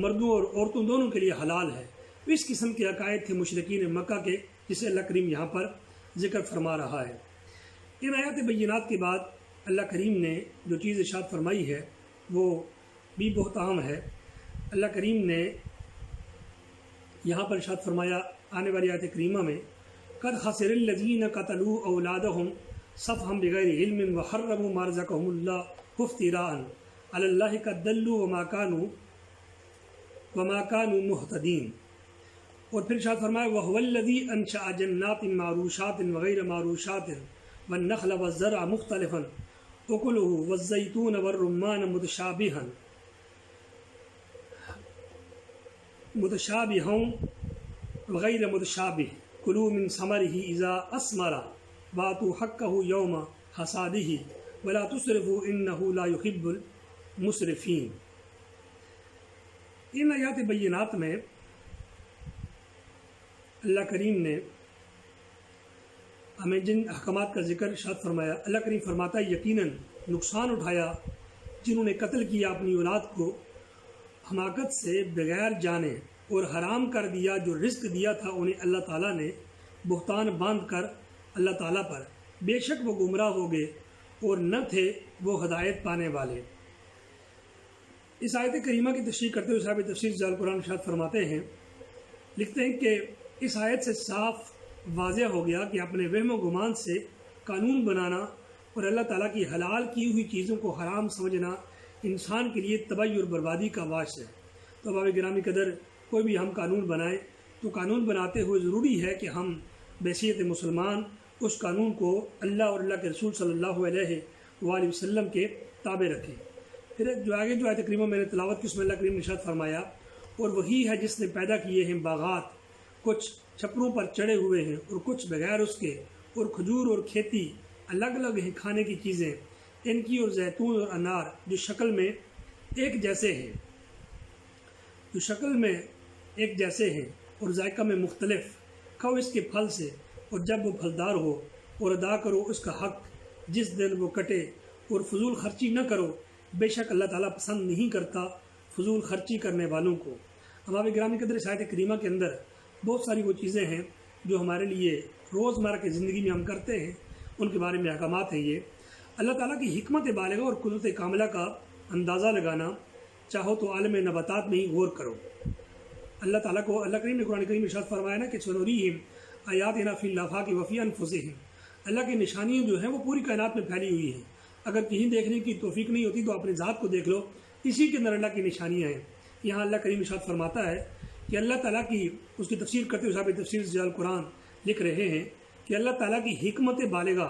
مردوں اور عورتوں دونوں کے لیے حلال ہے۔ تو اس قسم کے عقائد تھے مشرکین مکہ کے، جسے اللہ کریم یہاں پر ذکر فرما رہا ہے۔ ان آیات بینات کے بعد اللہ کریم نے جو چیز ارشاد فرمائی ہے وہ بھی بہت اہم ہے۔ اللہ کریم نے یہاں پر ارشاد فرمایا آنے والی آیت کریمہ میں قد خسر الذین قتلوا اولادہم صفحا بغیر علم وحرموا ما رزقهم اللہ افتراء علی اللہ قد ضلوا وما كانوا مہتدین۔ اور پھر ارشاد فرمایا وَهُوَ الَّذِي أَنشَأَ جَنَّاتٍ مَعْرُوشَاتٍ وَغَيْرَ مَعْرُوشَاتٍ وَالنَّخْلَ وَالزَّرْعَ مُخْتَلِفًا أُكُلُهُ وَالزَّيْتُونَ وَالرُّمَّانَ مُتَشَابِهًا وَغَيْرَ مُتَشَابِهٍ كُلُوا مِن ثَمَرِهِ إِذَا أَثْمَرَ وَآتُوا حَقَّهُ يَوْمَ حَصَادِهِ وَلَا تُسْرِفُوا إِنَّهُ لَا يُحِبُّ الْمُسْرِفِينَ۔ ان آیات بینات میں اللہ کریم نے ہمیں جن احکامات کا ذکر ارشاد فرمایا، اللہ کریم فرماتا ہے یقیناً نقصان اٹھایا جنہوں نے قتل کیا اپنی اولاد کو حماقت سے بغیر جانے، اور حرام کر دیا جو رزق دیا تھا انہیں اللہ تعالیٰ نے بہتان باندھ کر اللہ تعالیٰ پر، بے شک وہ گمراہ ہو گئے اور نہ تھے وہ ہدایت پانے والے۔ اس آیت کریمہ کی تشریح کرتے ہوئے صاحب تفسیر ضیاء القرآن ارشاد فرماتے ہیں، لکھتے ہیں کہ اس آیت سے صاف واضح ہو گیا کہ اپنے وہم و گمان سے قانون بنانا اور اللہ تعالیٰ کی حلال کی ہوئی چیزوں کو حرام سمجھنا انسان کے لیے تباہی اور بربادی کا باعث ہے۔ تو باب گرامی قدر کوئی بھی ہم قانون بنائیں تو قانون بناتے ہوئے ضروری ہے کہ ہم بحیثیت مسلمان اس قانون کو اللہ اور اللہ کے رسول صلی اللہ علیہ وآلہ وسلم کے تابع رکھیں۔ پھر جو آگے جو آیت کریمہ میں نے تلاوت کی اس میں اللہ کریم نے ارشاد فرمایا اور وہی ہے جس نے پیدا کیے ہیں باغات، کچھ چھپروں پر چڑھے ہوئے ہیں اور کچھ بغیر اس کے، اور کھجور اور کھیتی الگ الگ ہیں کھانے کی چیزیں ان کی، اور زیتون اور انار جو شکل میں ایک جیسے ہیں اور ذائقہ میں مختلف، کھاؤ اس کے پھل سے اور جب وہ پھلدار ہو، اور ادا کرو اس کا حق جس دن وہ کٹے، اور فضول خرچی نہ کرو، بے شک اللہ تعالیٰ پسند نہیں کرتا فضول خرچی کرنے والوں کو۔ ہمارے گرامی قدر اس آیت کریمہ کے اندر بہت ساری وہ چیزیں ہیں جو ہمارے لیے روزمرہ کی زندگی میں ہم کرتے ہیں، ان کے بارے میں احکامات ہیں۔ یہ اللہ تعالیٰ کی حکمت بالغہ اور قدرت کاملہ کا اندازہ لگانا چاہو تو عالم نباتات میں ہی غور کرو۔ اللہ تعالیٰ کو اللہ کریم نے قرآن کریم میں ارشاد فرمایا نا کہ سنوریہم آیاتنا فی الآفاق وفی انفسہم، اللہ کی نشانیاں جو ہیں وہ پوری کائنات میں پھیلی ہوئی ہیں، اگر کہیں دیکھنے کی توفیق نہیں ہوتی تو اپنے ذات کو دیکھ لو، اسی کے اندر اللہ کی نشانیاں ہیں۔ یہاں اللہ کریم ارشاد فرماتا ہے کہ اللہ تعالیٰ کی اس کی تفسیر کرتے ہوئے صاحب تفسیر جلال قرآن لکھ رہے ہیں کہ اللہ تعالیٰ کی حکمت بالغہ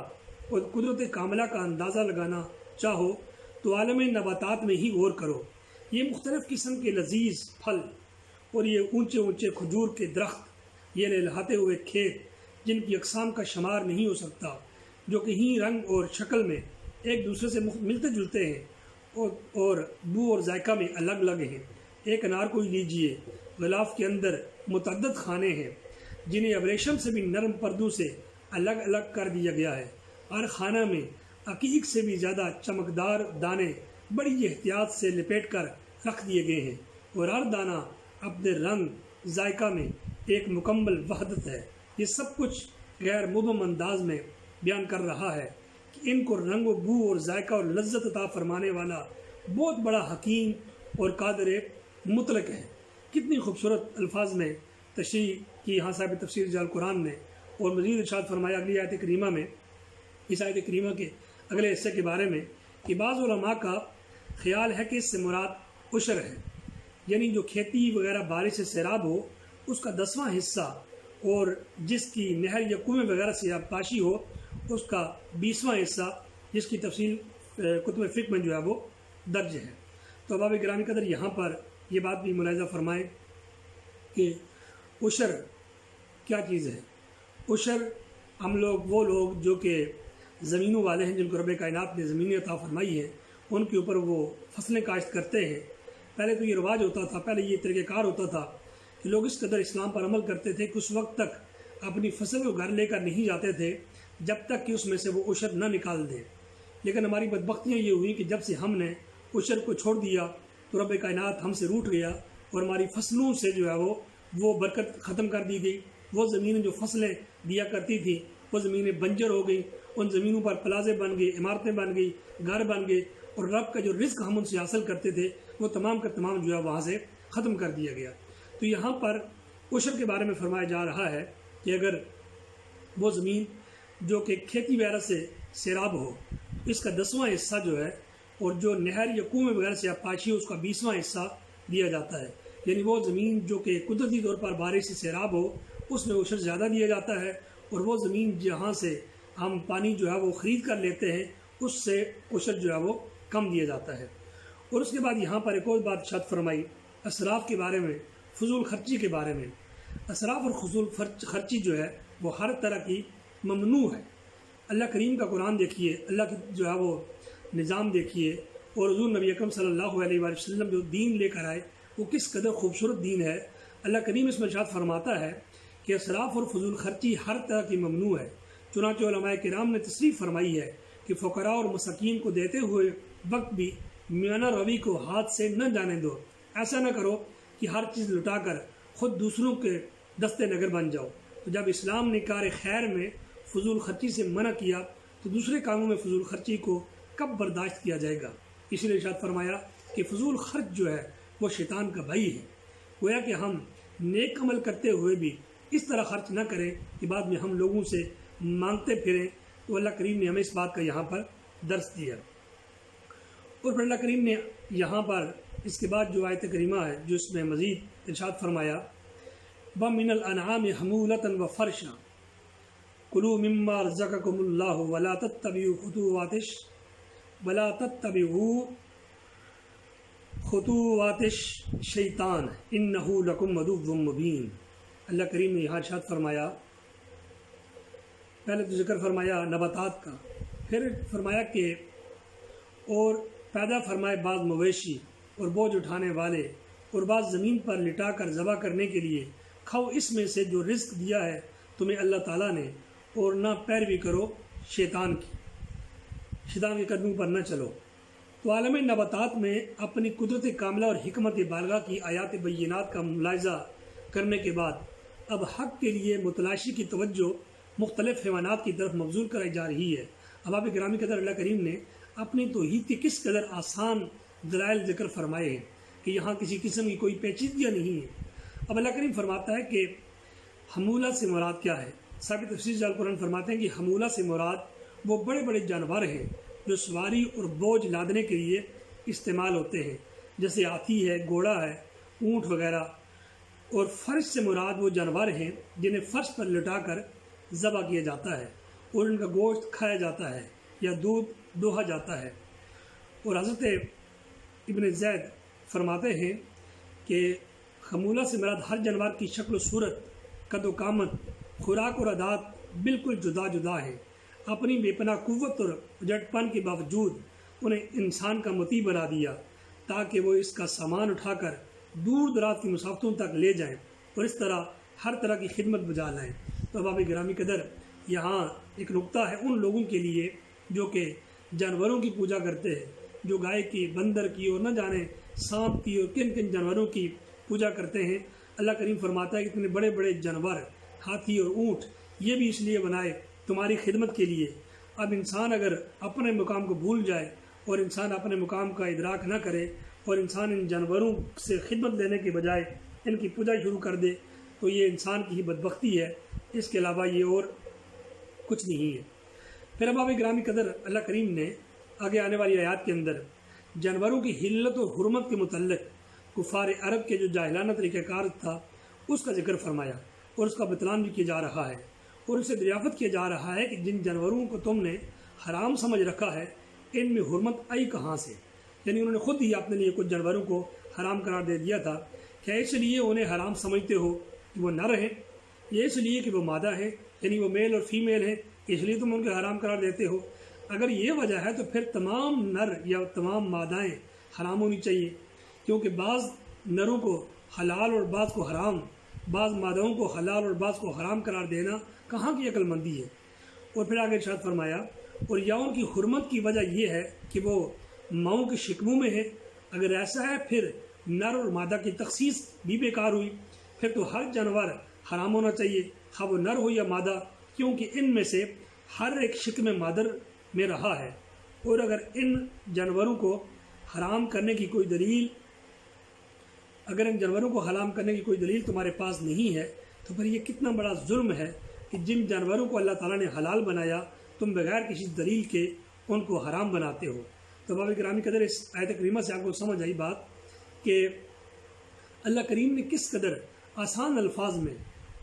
اور قدرت کاملہ کا اندازہ لگانا چاہو تو عالم نباتات میں ہی غور کرو۔ یہ مختلف قسم کے لذیذ پھل اور یہ اونچے اونچے کھجور کے درخت، یہ لہلاتے ہوئے کھیت جن کی اقسام کا شمار نہیں ہو سکتا، جو کہیں رنگ اور شکل میں ایک دوسرے سے ملتے جلتے ہیں اور بو اور ذائقہ میں الگ الگ ہیں۔ ایک انار کو ہی لیجئے، غلاف کے اندر متعدد خانے ہیں جنہیں ابریشم سے بھی نرم پردوں سے الگ الگ کر دیا گیا ہے۔ ہر خانہ میں عقیق سے بھی زیادہ چمکدار دانے بڑی احتیاط سے لپیٹ کر رکھ دیے گئے ہیں، اور ہر دانہ اپنے رنگ ذائقہ میں ایک مکمل وحدت ہے۔ یہ سب کچھ غیر مبہم انداز میں بیان کر رہا ہے کہ ان کو رنگ و بو اور ذائقہ اور لذت عطا فرمانے والا بہت بڑا حکیم اور قادر مطلق ہے۔ کتنی خوبصورت الفاظ میں تشریح کی یہاں صاحب تفسیر جلال قرآن نے، اور مزید ارشاد فرمایا اگلی آیت کریمہ میں، اس آیت کریمہ کے اگلے حصے کے بارے میں کہ بعض علماء کا خیال ہے کہ اس سے مراد عشر ہے، یعنی جو کھیتی وغیرہ بارش سے سیراب ہو اس کا 10واں حصہ، اور جس کی نہر یا کنویں وغیرہ سے آبپاشی ہو اس کا 20واں حصہ، جس کی تفصیل کتب فقہ میں جو ہے وہ درج ہے۔ تو احباب گرامی قدر یہاں پر یہ بات بھی ملاحظہ فرمائیں کہ عشر کیا چیز ہے۔ عشر ہم لوگ وہ لوگ جو کہ زمینوں والے ہیں، جن کو رب کائنات نے زمینیں عطا فرمائی ہیں، ان کے اوپر وہ فصلیں کاشت کرتے ہیں۔ پہلے تو یہ رواج ہوتا تھا، پہلے یہ طریقہ کار ہوتا تھا کہ لوگ اس قدر اسلام پر عمل کرتے تھے کہ اس وقت تک اپنی فصل کو گھر لے کر نہیں جاتے تھے جب تک کہ اس میں سے وہ عشر نہ نکال دیں۔ لیکن ہماری بدبختیاں یہ ہوئیں کہ جب سے ہم نے عشر کو چھوڑ دیا تو رب کائنات ہم سے روٹ گیا، اور ہماری فصلوں سے جو ہے وہ برکت ختم کر دی گئی۔ وہ زمینیں جو فصلیں دیا کرتی تھیں وہ زمینیں بنجر ہو گئیں، ان زمینوں پر پلازے بن گئے، عمارتیں بن گئی، گھر بن گئے، اور رب کا جو رزق ہم ان سے حاصل کرتے تھے وہ تمام کا تمام جو ہے وہاں سے ختم کر دیا گیا۔ تو یہاں پر عشر کے بارے میں فرمایا جا رہا ہے کہ اگر وہ زمین جو کہ کھیتی وغیرہ سے سیراب ہو، اس کا 10واں حصہ جو ہے، اور جو نہر یا کنویں وغیرہ سے آبپاشی ہو اس کا 20واں حصہ دیا جاتا ہے، یعنی وہ زمین جو کہ قدرتی طور پر بارش سے سیراب ہو اس میں عشر زیادہ دیا جاتا ہے، اور وہ زمین جہاں سے ہم پانی جو ہے وہ خرید کر لیتے ہیں اس سے عشر جو ہے وہ کم دیا جاتا ہے۔ اور اس کے بعد یہاں پر ایک اور بات ارشاد فرمائی اسراف کے بارے میں، فضول خرچی کے بارے میں۔ اسراف اور فضول خرچی جو ہے وہ ہر طرح کی ممنوع ہے۔ اللہ کریم کا قرآن دیکھیے، اللہ کی جو ہے وہ نظام دیکھیے، اور حضور نبی اکرم صلی اللہ علیہ وآلہ وسلم جو دین لے کر آئے وہ کس قدر خوبصورت دین ہے۔ اللہ کریم اس میں ارشاد فرماتا ہے کہ اسراف اور فضول خرچی ہر طرح کی ممنوع ہے۔ چنانچہ علماء کرام نے تصریح فرمائی ہے کہ فقراء اور مساکین کو دیتے ہوئے وقت بھی میانہ روی کو ہاتھ سے نہ جانے دو۔ ایسا نہ کرو کہ ہر چیز لٹا کر خود دوسروں کے دستے نگر بن جاؤ۔ تو جب اسلام نے کار خیر میں فضول خرچی سے منع کیا تو دوسرے کاموں میں فضول خرچی کو کب برداشت کیا جائے گا؟ اسی لیے ارشاد فرمایا کہ فضول خرچ جو ہے وہ شیطان کا بھائی ہے۔ گویا کہ ہم نیک عمل کرتے ہوئے بھی اس طرح خرچ نہ کریں کہ بعد میں ہم لوگوں سے مانگتے پھریں۔ تو اللہ کریم نے ہمیں اس بات کا یہاں پر درس دیا، اور پھر اللہ کریم نے یہاں پر اس کے بعد جو آیت کریمہ ہے جو اس میں مزید ارشاد فرمایا وَمِنَ الْأَنْعَامِ حَمُولَةً وَفَرْشًا كُلُوا مِمَّا رَزَقَكُمُ اللَّهُ وَلَا تَتَّبِعُوا خُطُوَاتِ الشَّيْطَانِ إِنَّهُ لَكُمْ عَدُوٌّ مُّبِينٌ۔ اللہ کریم نے یہاں ارشاد فرمایا، پہلے تو ذکر فرمایا نباتات کا، پھر فرمایا کہ اور پیدا فرمائے بعض مویشی اور بوجھ اٹھانے والے، اور بعض زمین پر لٹا کر ذبح کرنے کے لیے، کھاؤ اس میں سے جو رزق دیا ہے تمہیں اللہ تعالیٰ نے، اور نہ پیروی کرو شیطان کے قدموں پر نہ چلو۔ تو عالم نباتات میں اپنی قدرت کاملہ اور حکمت بالغہ کی آیات بینات کا ملاحظہ کرنے کے بعد اب حق کے لیے متلاشی کی توجہ مختلف حیوانات کی طرف مبذول کرائی جا رہی ہے۔ احباب گرامی قدر، اللہ کریم نے اپنی توحید کے کس قدر آسان دلائل ذکر فرمائے ہیں کہ یہاں کسی قسم کی کوئی پیچیدگیاں نہیں ہے۔ اب اللہ کریم فرماتا ہے کہ حمولہ سے مراد کیا ہے۔ صاحب تفسیر جلال قرآن فرماتے ہیں کہ حمولہ سے مراد وہ بڑے بڑے جانور ہیں جو سواری اور بوجھ لادنے کے لیے استعمال ہوتے ہیں، جیسے ہاتھی ہے، گھوڑا ہے، اونٹ وغیرہ۔ اور فرش سے مراد وہ جانور ہیں جنہیں فرش پر لٹا کر ذبح کیا جاتا ہے اور ان کا گوشت کھایا جاتا ہے یا دودھ دوہا جاتا ہے۔ اور حضرت ابن زید فرماتے ہیں کہ حمولہ سے مراد ہر جانور کی شکل و صورت، قد و قامت، خوراک اور عادات بالکل جدا جدا ہیں۔ اپنی بے پناہ قوت اور جٹ پن کے باوجود انہیں انسان کا مطیع بنا دیا تاکہ وہ اس کا سامان اٹھا کر دور دراز کی مسافتوں تک لے جائیں اور اس طرح ہر طرح کی خدمت بجا لائیں۔ تو احباب گرامی قدر، یہاں ایک نقطہ ہے ان لوگوں کے لیے جو کہ جانوروں کی پوجا کرتے ہیں، جو گائے کی، بندر کی اور نہ جانے سانپ کی اور کن کن جانوروں کی پوجا کرتے ہیں۔ اللہ کریم فرماتا ہے کہ اتنے بڑے بڑے جانور، ہاتھی اور اونٹ، یہ بھی اس لیے بنائے تمہاری خدمت کے لیے۔ اب انسان اگر اپنے مقام کو بھول جائے اور انسان اپنے مقام کا ادراک نہ کرے اور انسان ان جانوروں سے خدمت لینے کے بجائے ان کی پوجا شروع کر دے تو یہ انسان کی ہی بدبختی ہے، اس کے علاوہ یہ اور کچھ نہیں ہے۔ پھر احباب گرامی قدر، اللہ کریم نے آگے آنے والی آیات کے اندر جانوروں کی حلت و حرمت کے متعلق کفار عرب کے جو جاہلانہ طریقہ کار تھا اس کا ذکر فرمایا اور اس کا بتلان بھی کیا جا رہا ہے اور اسے دریافت کیا جا رہا ہے کہ جن جانوروں کو تم نے حرام سمجھ رکھا ہے ان میں حرمت آئی کہاں سے؟ یعنی انہوں نے خود ہی اپنے لیے کچھ جانوروں کو حرام قرار دے دیا تھا۔ کیا اس لیے انہیں حرام سمجھتے ہو کہ وہ نر ہیں، یا اس لیے کہ وہ مادہ ہیں، یعنی وہ میل اور فیمیل ہیں، اس لیے تم ان کے حرام قرار دیتے ہو؟ اگر یہ وجہ ہے تو پھر تمام نر یا تمام مادائیں حرام ہونی چاہیے، کیونکہ بعض نروں کو حلال اور بعض کو حرام، بعض مادوں کو حلال اور بعض کو حرام قرار دینا کہاں کی عقل مندی ہے؟ اور پھر آگے ارشاد فرمایا اور یا ان کی حرمت کی وجہ یہ ہے کہ وہ ماؤں کے شکموں میں ہے۔ اگر ایسا ہے پھر نر اور مادہ کی تخصیص بھی بیکار ہوئی، پھر تو ہر جانور حرام ہونا چاہیے، خواہ وہ نر ہو یا مادہ، کیونکہ ان میں سے ہر ایک شکم مادر میں رہا ہے۔ اور اگر ان جانوروں کو حرام کرنے کی کوئی دلیل کوئی دلیل تمہارے پاس نہیں ہے تو پھر یہ کتنا بڑا ظلم ہے کہ جن جانوروں کو اللہ تعالیٰ نے حلال بنایا تم بغیر کسی دلیل کے ان کو حرام بناتے ہو۔ تو باب گرامی قدر، اس آیت کریمہ سے آپ کو سمجھ آئی بات کہ اللہ کریم نے کس قدر آسان الفاظ میں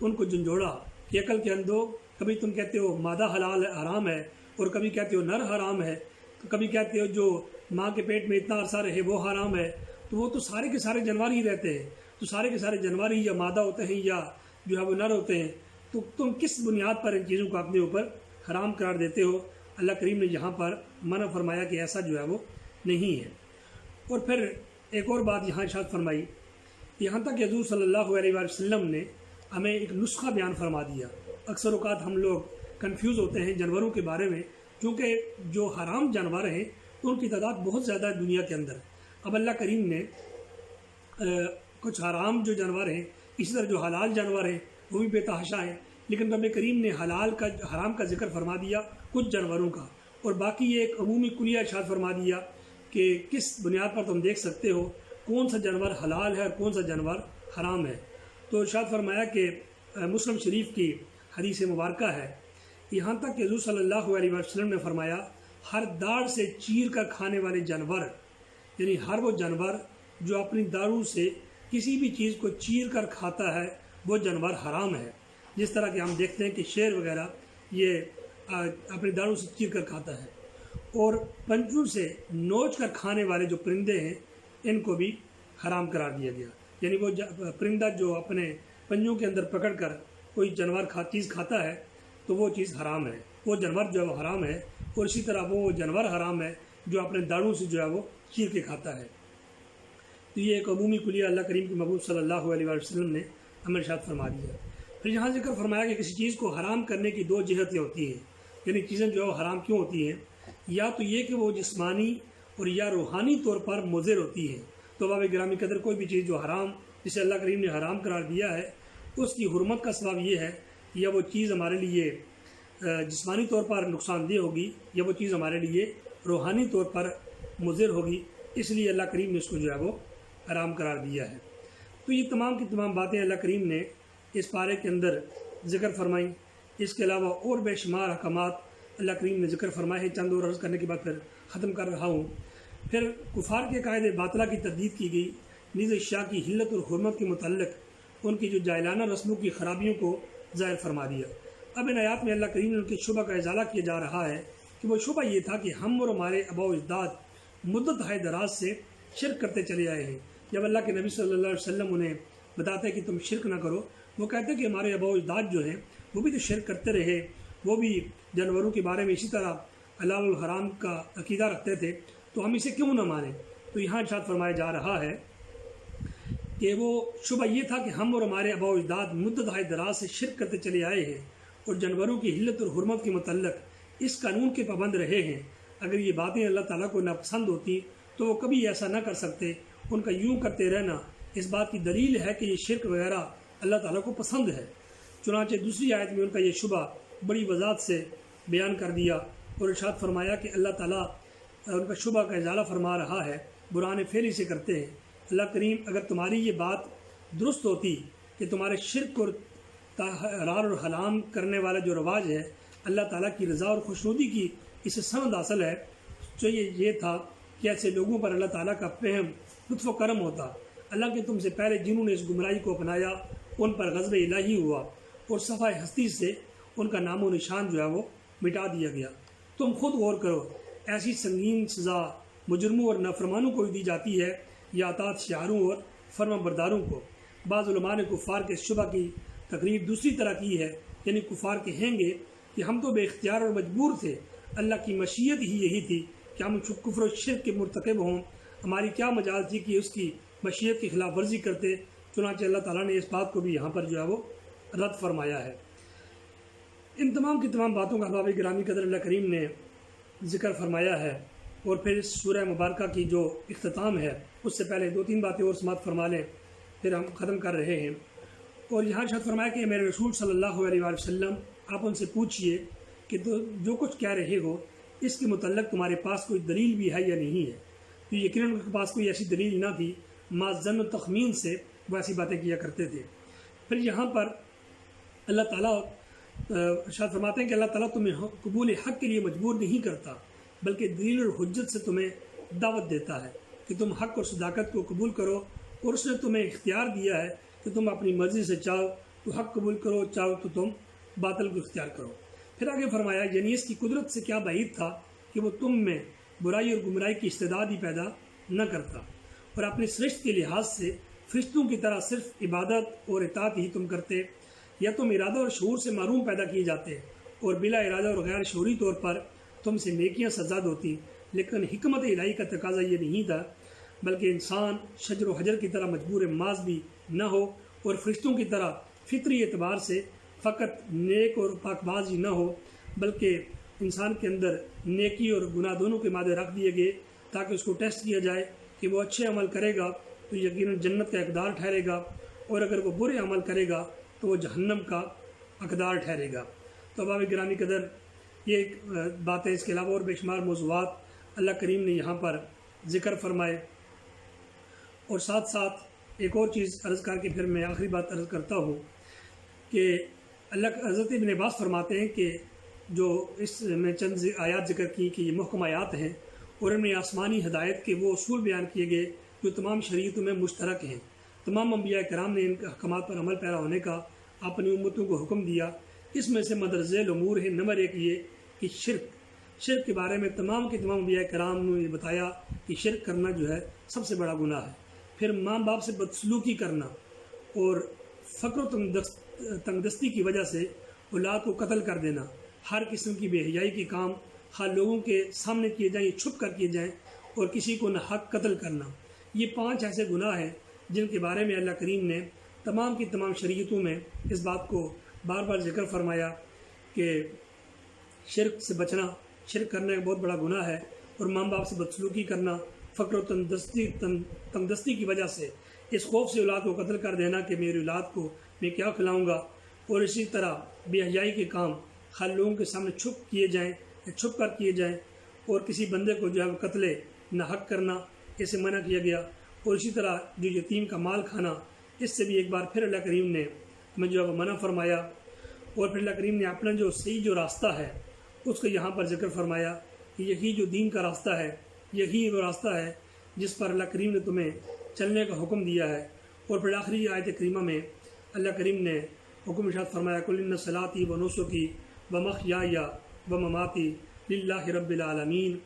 ان کو جھنجھوڑا کہ عقل کے اندھو، کبھی تم کہتے ہو مادہ حرام ہے اور کبھی کہتے ہو نر حرام ہے، تو کبھی کہتے ہو جو ماں کے پیٹ میں اتنا عرصہ رہے وہ حرام ہے، تو وہ تو سارے کے سارے جانور ہی رہتے ہیں، تو سارے کے سارے جانور ہی یا مادہ ہوتے ہیں یا جو ہے وہ نر ہوتے ہیں، تو تم کس بنیاد پر ان چیزوں کو اپنے اوپر حرام قرار دیتے ہو؟ اللہ کریم نے یہاں پر منع فرمایا کہ ایسا جو ہے وہ نہیں ہے۔ اور پھر ایک اور بات یہاں ارشاد فرمائی، یہاں تک کہ حضور صلی اللہ علیہ وسلم نے ہمیں ایک نسخہ بیان فرما دیا۔ اکثر اوقات ہم لوگ کنفیوز ہوتے ہیں جانوروں کے بارے میں، کیونکہ جو حرام جانور ہیں ان کی تعداد بہت زیادہ ہے دنیا کے اندر۔ اب اللہ کریم نے کچھ حرام جو جانور ہیں، اسی طرح جو حلال جانور ہیں وہ بھی بے تحاشا ہیں، لیکن رب کریم نے حرام کا ذکر فرما دیا کچھ جانوروں کا، اور باقی یہ ایک عمومی کلیہ ارشاد فرما دیا کہ کس بنیاد پر تم دیکھ سکتے ہو کون سا جانور حلال ہے اور کون سا جانور حرام ہے۔ تو ارشاد فرمایا کہ مسلم شریف کی حدیث مبارکہ ہے، یہاں تک کہ حضور صلی اللہ علیہ وسلم نے فرمایا ہر داڑھ سے چیر کر کھانے والے جانور، یعنی ہر وہ جانور جو اپنی داڑھوں سے کسی بھی چیز کو چیر کر کھاتا ہے وہ جانور حرام ہے۔ جس طرح کہ ہم دیکھتے ہیں کہ شیر وغیرہ یہ اپنی داڑھوں سے چیر کر کھاتا ہے، اور پنجوں سے نوچ کر کھانے والے جو پرندے ہیں ان کو بھی حرام قرار دیا گیا، یعنی وہ پرندہ جو اپنے پنجوں کے اندر پکڑ کر کوئی جانور چیز کھاتا ہے تو وہ چیز حرام ہے، وہ جانور جو ہے وہ حرام ہے، اور اسی طرح وہ جانور حرام ہے جو اپنے داڑھوں سے جو ہے وہ چیر کے کھاتا ہے۔ تو یہ ایک عمومی کلیہ اللہ کریم کے محبوب صلی اللہ علیہ وسلم نے ہمیں ارشاد فرما دیا۔ پھر یہاں ذکر فرمایا کہ کسی چیز کو حرام کرنے کی دو جہتیں ہوتی ہیں، یعنی چیزیں جو ہے وہ حرام کیوں ہوتی ہیں، یا تو یہ کہ وہ جسمانی اور یا روحانی طور پر مضر ہوتی ہیں۔ تو باب گرامی قدر، کوئی بھی چیز جو حرام جسے اللہ کریم نے حرام قرار دیا ہے اس کی حرمت کا سبب یہ ہے یا وہ چیز ہمارے لیے جسمانی طور پر نقصان دہ ہوگی یا وہ چیز ہمارے لیے روحانی طور پر مضر ہوگی، اس لیے اللہ کریم نے اس کو جو ہے وہ حرام قرار دیا ہے۔ تو یہ تمام کی تمام باتیں اللہ کریم نے اس پارے کے اندر ذکر فرمائیں۔ اس کے علاوہ اور بے شمار احکامات اللہ کریم نے ذکر فرمائے ہیں۔ چند اور عرض کرنے کے بعد پھر ختم کر رہا ہوں۔ پھر کفار کے قاعدے باطلہ کی تردید کی گئی، نیز اشیاء کی حلت اور حرمت کے متعلق ان کی جو جاہلانہ رسموں کی خرابیوں کو ظاہر فرما دیا۔ اب ان آیات میں اللہ کریم نے ان کے شبہ کا ازالہ کیا جا رہا ہے کہ وہ شبہ یہ تھا کہ ہم اور ہمارے آباء و اجداد مدت ہائے دراز سے شرک کرتے چلے آئے ہیں۔ جب اللہ کے نبی صلی اللہ علیہ وسلم انہیں بتاتے ہیں کہ تم شرک نہ کرو، وہ کہتے ہیں کہ ہمارے آباء و اجداد جو ہیں وہ بھی تو شرک کرتے رہے، وہ بھی جانوروں کے بارے میں اسی طرح حلال الحرام کا عقیدہ رکھتے تھے، تو ہم اسے کیوں نہ مانیں؟ تو یہاں ارشاد فرمایا جا رہا ہے کہ وہ شبہ یہ تھا کہ ہم اور ہمارے آباء و اجداد مدت ہائے دراز سے شرک کرتے چلے آئے ہیں اور جانوروں کی حلت اور حرمت کے متعلق اس قانون کے پابند رہے ہیں۔ اگر یہ باتیں اللہ تعالیٰ کو ناپسند ہوتی تو وہ کبھی ایسا نہ کر سکتے۔ ان کا یوں کرتے رہنا اس بات کی دلیل ہے کہ یہ شرک وغیرہ اللہ تعالیٰ کو پسند ہے۔ چنانچہ دوسری آیت میں ان کا یہ شبہ بڑی وضاحت سے بیان کر دیا اور ارشاد فرمایا کہ اللہ تعالیٰ ان کا شبہ کا ازالہ فرما رہا ہے، برہان فعلی سے کرتے ہیں۔ اللہ کریم اگر تمہاری یہ بات درست ہوتی کہ تمہارے شرک اور حلال اور حرام کرنے والا جو رواج ہے اللہ تعالیٰ کی رضا اور خوشنودی کی اسے سند حاصل ہے، تو یہ تھا کہ ایسے لوگوں پر اللہ تعالیٰ کا فہم لطف و کرم ہوتا۔ اللہ کے تم سے پہلے جنہوں نے اس گمراہی کو اپنایا ان پر غضب الہی ہوا اور صفحہ ہستی سے ان کا نام و نشان جو ہے وہ مٹا دیا گیا۔ تم خود غور کرو، ایسی سنگین سزا مجرموں اور نافرمانوں کو دی جاتی ہے یا اطاعت شعاروں اور فرما برداروں کو۔ بعض علماء نے کفار کے شبہ کی تقریر دوسری طرح کی ہے، یعنی کفار کہیں گے کہ ہم تو بے اختیار اور مجبور تھے، اللہ کی مشیت ہی یہی تھی کہ ہم کفر و شرک کے مرتکب ہوں، ہماری کیا مجال تھی کہ اس کی مشیت کی خلاف ورزی کرتے۔ چنانچہ اللہ تعالیٰ نے اس بات کو بھی یہاں پر جو ہے وہ رد فرمایا ہے۔ ان تمام کی تمام باتوں کا احباب گرامی قدر اللہ کریم نے ذکر فرمایا ہے، اور پھر اس سورہ مبارکہ کی جو اختتام ہے اس سے پہلے دو تین باتیں اور سماعت فرما لیں، پھر ہم ختم کر رہے ہیں۔ اور یہاں ارشاد فرمایا کہ میرے رسول صلی اللہ علیہ وآلہ وسلم آپ ان سے پوچھئے کہ جو کچھ کہہ رہے ہو اس کے متعلق تمہارے پاس کوئی دلیل بھی ہے یا نہیں ہے؟ تو یقیناً ان کے پاس کوئی ایسی دلیل نہ تھی، ما ظن و تخمین سے وہ ایسی باتیں کیا کرتے تھے۔ پھر یہاں پر اللہ تعالیٰ ارشاد فرماتے ہیں کہ اللہ تعالیٰ تمہیں قبول حق کے لیے مجبور نہیں کرتا، بلکہ دلیل اور حجت سے تمہیں دعوت دیتا ہے کہ تم حق اور صداقت کو قبول کرو، اور اس نے تمہیں اختیار دیا ہے کہ تم اپنی مرضی سے چاہو تو حق قبول کرو، چاہو تو تم باطل کو اختیار کرو۔ پھر آگے فرمایا یعنی اس کی قدرت سے کیا بعید تھا کہ وہ تم میں برائی اور گمراہی کی استعداد ہی پیدا نہ کرتا، اور اپنے سرشت کے لحاظ سے فرشتوں کی طرح صرف عبادت اور اطاعت ہی تم کرتے، یا تم ارادہ اور شعور سے معروم پیدا کیے جاتے اور بلا ارادہ اور غیر شعوری طور پر تم سے نیکیاں سرزاد ہوتی، لیکن حکمت الہی کا تقاضا یہ نہیں تھا بلکہ انسان شجر و حجر کی طرح مجبور ماض بھی نہ ہو اور فرشتوں کی طرح فطری اعتبار سے فقط نیک اور پاک باز ہی نہ ہو، بلکہ انسان کے اندر نیکی اور گناہ دونوں کے مادے رکھ دیے گئے تاکہ اس کو ٹیسٹ کیا جائے کہ وہ اچھے عمل کرے گا تو یقیناً جنت کا حقدار ٹھہرے گا، اور اگر وہ برے عمل کرے گا تو وہ جہنم کا حقدار ٹھہرے گا۔ تو احباب گرامی قدر یہ ایک بات ہے، اس کے علاوہ اور بے شمار موضوعات اللہ کریم نے یہاں پر ذکر فرمائے۔ اور ساتھ ساتھ ایک اور چیز عرض کر کے پھر میں آخری بات عرض کرتا ہوں کہ اللہ حضرت ابن عباس فرماتے ہیں کہ جو اس میں چند آیات ذکر کی کہ یہ محکم آیات ہیں اور ان میں آسمانی ہدایت کے وہ اصول بیان کیے گئے جو تمام شریعتوں میں مشترک ہیں۔ تمام انبیاء کرام نے ان احکامات پر عمل پیرا ہونے کا اپنی امتوں کو حکم دیا۔ اس میں سے مدرج الامور ہے نمبر 1 یہ کہ شرک کے بارے میں تمام کے تمام انبیاء کرام نے یہ بتایا کہ شرک کرنا جو ہے سب سے بڑا گناہ ہے۔ پھر ماں باپ سے بدسلوکی کرنا اور فقر و تنگدستی کی وجہ سے اولاد کو قتل کر دینا، ہر قسم کی بے حیائی کے کام خواہ لوگوں کے سامنے کیے جائیں یا چھپ کر کیے جائیں، اور کسی کو ناحق قتل کرنا، یہ 5 ایسے گناہ ہیں جن کے بارے میں اللہ کریم نے تمام کی تمام شریعتوں میں اس بات کو بار بار ذکر فرمایا کہ شرک سے بچنا، شرک کرنا ایک بہت بڑا گناہ ہے، اور ماں باپ سے بدسلوکی کرنا، فقر و تنگدستی کی وجہ سے اس خوف سے اولاد کو قتل کر دینا کہ میری اولاد کو میں کیا کھلاؤں گا، اور اسی طرح بے حیائی کے کام خالی لوگوں کے سامنے چھپ کیے جائیں یا چھپ کر کیے جائیں، اور کسی بندے کو جو ہے وہ قتل ناحق کرنا اسے منع کیا گیا، اور اسی طرح جو یتیم کا مال کھانا، اس سے بھی ایک بار پھر اللہ کریم نے ہمیں جو ہے وہ منع فرمایا۔ اور پھر اللہ کریم نے اپنا جو صحیح جو راستہ ہے اس کو یہاں پر ذکر فرمایا کہ یہی جو دین کا راستہ ہے، یہی وہ راستہ ہے جس پر اللہ کریم نے تمہیں چلنے کا حکم دیا ہے۔ اور پھر آخری آیت کریمہ میں اللہ کریم نے حکم ارشاد فرمایا قل ان صلاتی و نسکی و محیای و مماتی للہ رب العالمین،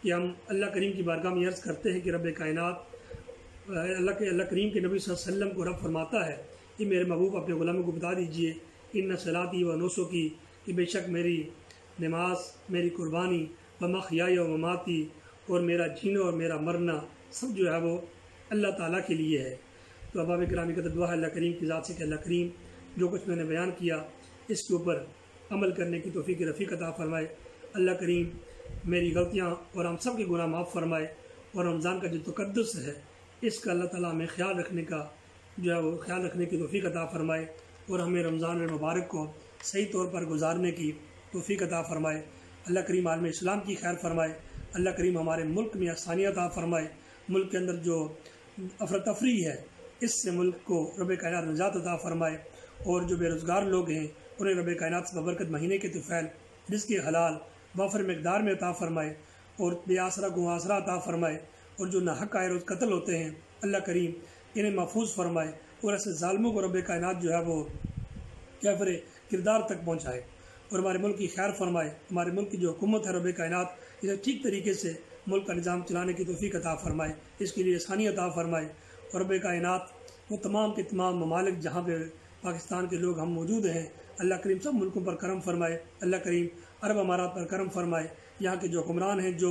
کہ ہم اللہ کریم کی بارگاہ میں عرض کرتے ہیں کہ رب کائنات اللہ کریم کے نبی صلی اللہ علیہ وسلم کو رب فرماتا ہے کہ میرے محبوب اپنے غلاموں کو بتا دیجئے ان صلاتی و نسکی، کہ بے شک میری نماز، میری قربانی، و محیای و مماتی، اور میرا جینا اور میرا مرنا سب جو ہے وہ اللہ تعالیٰ کے لیے ہے۔ تو احباب گرامی کا دعا ہے اللہ کریم کی ذات سے کہ اللہ کریم جو کچھ میں نے بیان کیا اس کے اوپر عمل کرنے کی توفیق رفیق عطا فرمائے۔ اللہ کریم میری غلطیاں اور ہم سب کے گناہ معاف فرمائے، اور رمضان کا جو تقدس ہے اس کا اللہ تعالیٰ ہمیں خیال رکھنے کا جو ہے وہ خیال رکھنے کی توفیق عطا فرمائے، اور ہمیں رمضان المبارک کو صحیح طور پر گزارنے کی توفیق عطا فرمائے۔ اللہ کریم عالم اسلام کی خیر فرمائے۔ اللہ کریم ہمارے ملک میں آسانیاں عطا فرمائے۔ ملک کے اندر جو افراتفری ہے اس سے ملک کو رب کائنات نجات عطا فرمائے، اور جو بے روزگار لوگ ہیں انہیں رب کائنات سے ببرکت مہینے کے طفیل رزق حلال وافر مقدار میں عطا فرمائے، اور بے آسرا کو آسرا عطا فرمائے، اور جو ناحق آئے روز قتل ہوتے ہیں اللہ کریم انہیں محفوظ فرمائے، اور ایسے ظالموں کو رب کائنات جو ہے وہ کیفر کردار تک پہنچائے، اور ہمارے ملک کی خیر فرمائے۔ ہمارے ملک کی جو حکومت ہے رب کائنات اسے ٹھیک طریقے سے ملک کا نظام چلانے کی توفیق عطا فرمائے، اس کے لیے آسانی عطا فرمائے، اور رب کائنات وہ تمام کے تمام ممالک جہاں پہ پاکستان کے لوگ ہم موجود ہیں اللہ کریم سب ملکوں پر کرم فرمائے۔ اللہ کریم عرب امارات پر کرم فرمائے، یہاں کے جو حکمران ہیں جو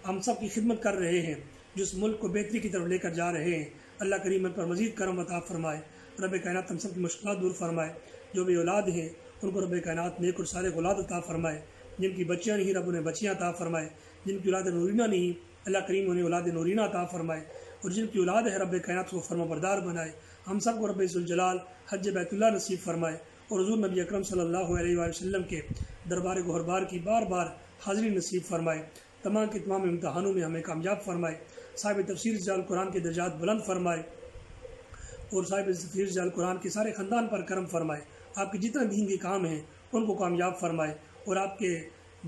ہم سب کی خدمت کر رہے ہیں، جو اس ملک کو بہتری کی طرف لے کر جا رہے ہیں، اللہ کریم ان پر مزید کرم عطا فرمائے۔ رب کائنات ہم سب کی مشکلات دور فرمائے۔ جو بھی اولاد ہیں ان کو رب کائنات نیک اور صالح اولاد عطا فرمائے، جن کی بچیاں نہیں رب انہیں بچیاں عطا فرمائے، جن کی اولاد نورینہ نہیں اللہ کریم انہیں اولاد نورینہ عطا فرمائے، اور جن کی اولاد ہے رب کائنات کو فرما بردار بنائے۔ ہم سب کو رب ذوالجلال حج بیت اللہ نصیب فرمائے، اور حضور نبی اکرم صلی اللہ علیہ وآلہ وسلم کے دربار گہربار کی بار بار حاضری نصیب فرمائے۔ تمام کے تمام امتحانوں میں ہمیں کامیاب فرمائے۔ صاحب تفسیر جلال قرآن کے درجات بلند فرمائے، اور صاحب تفسیر جلال قرآن کے سارے خاندان پر کرم فرمائے۔ آپ کے جتنے دین کے کام ہیں ان کو کامیاب فرمائے، اور آپ کے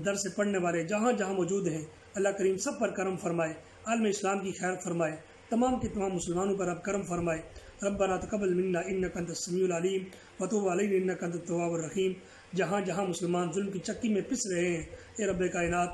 در سے پڑھنے والے جہاں جہاں موجود ہیں اللہ کریم سب پر کرم فرمائے۔ عالم اسلام کی خیر فرمائے، تمام کے تمام مسلمانوں پر آپ کرم فرمائے۔ ربنا تقبل منا انک انت السمیع العلیم وتوب علینا انک انت التواب الرحیم۔ جہاں جہاں مسلمان ظلم کی چکی میں پس رہے ہیں اے رب کائنات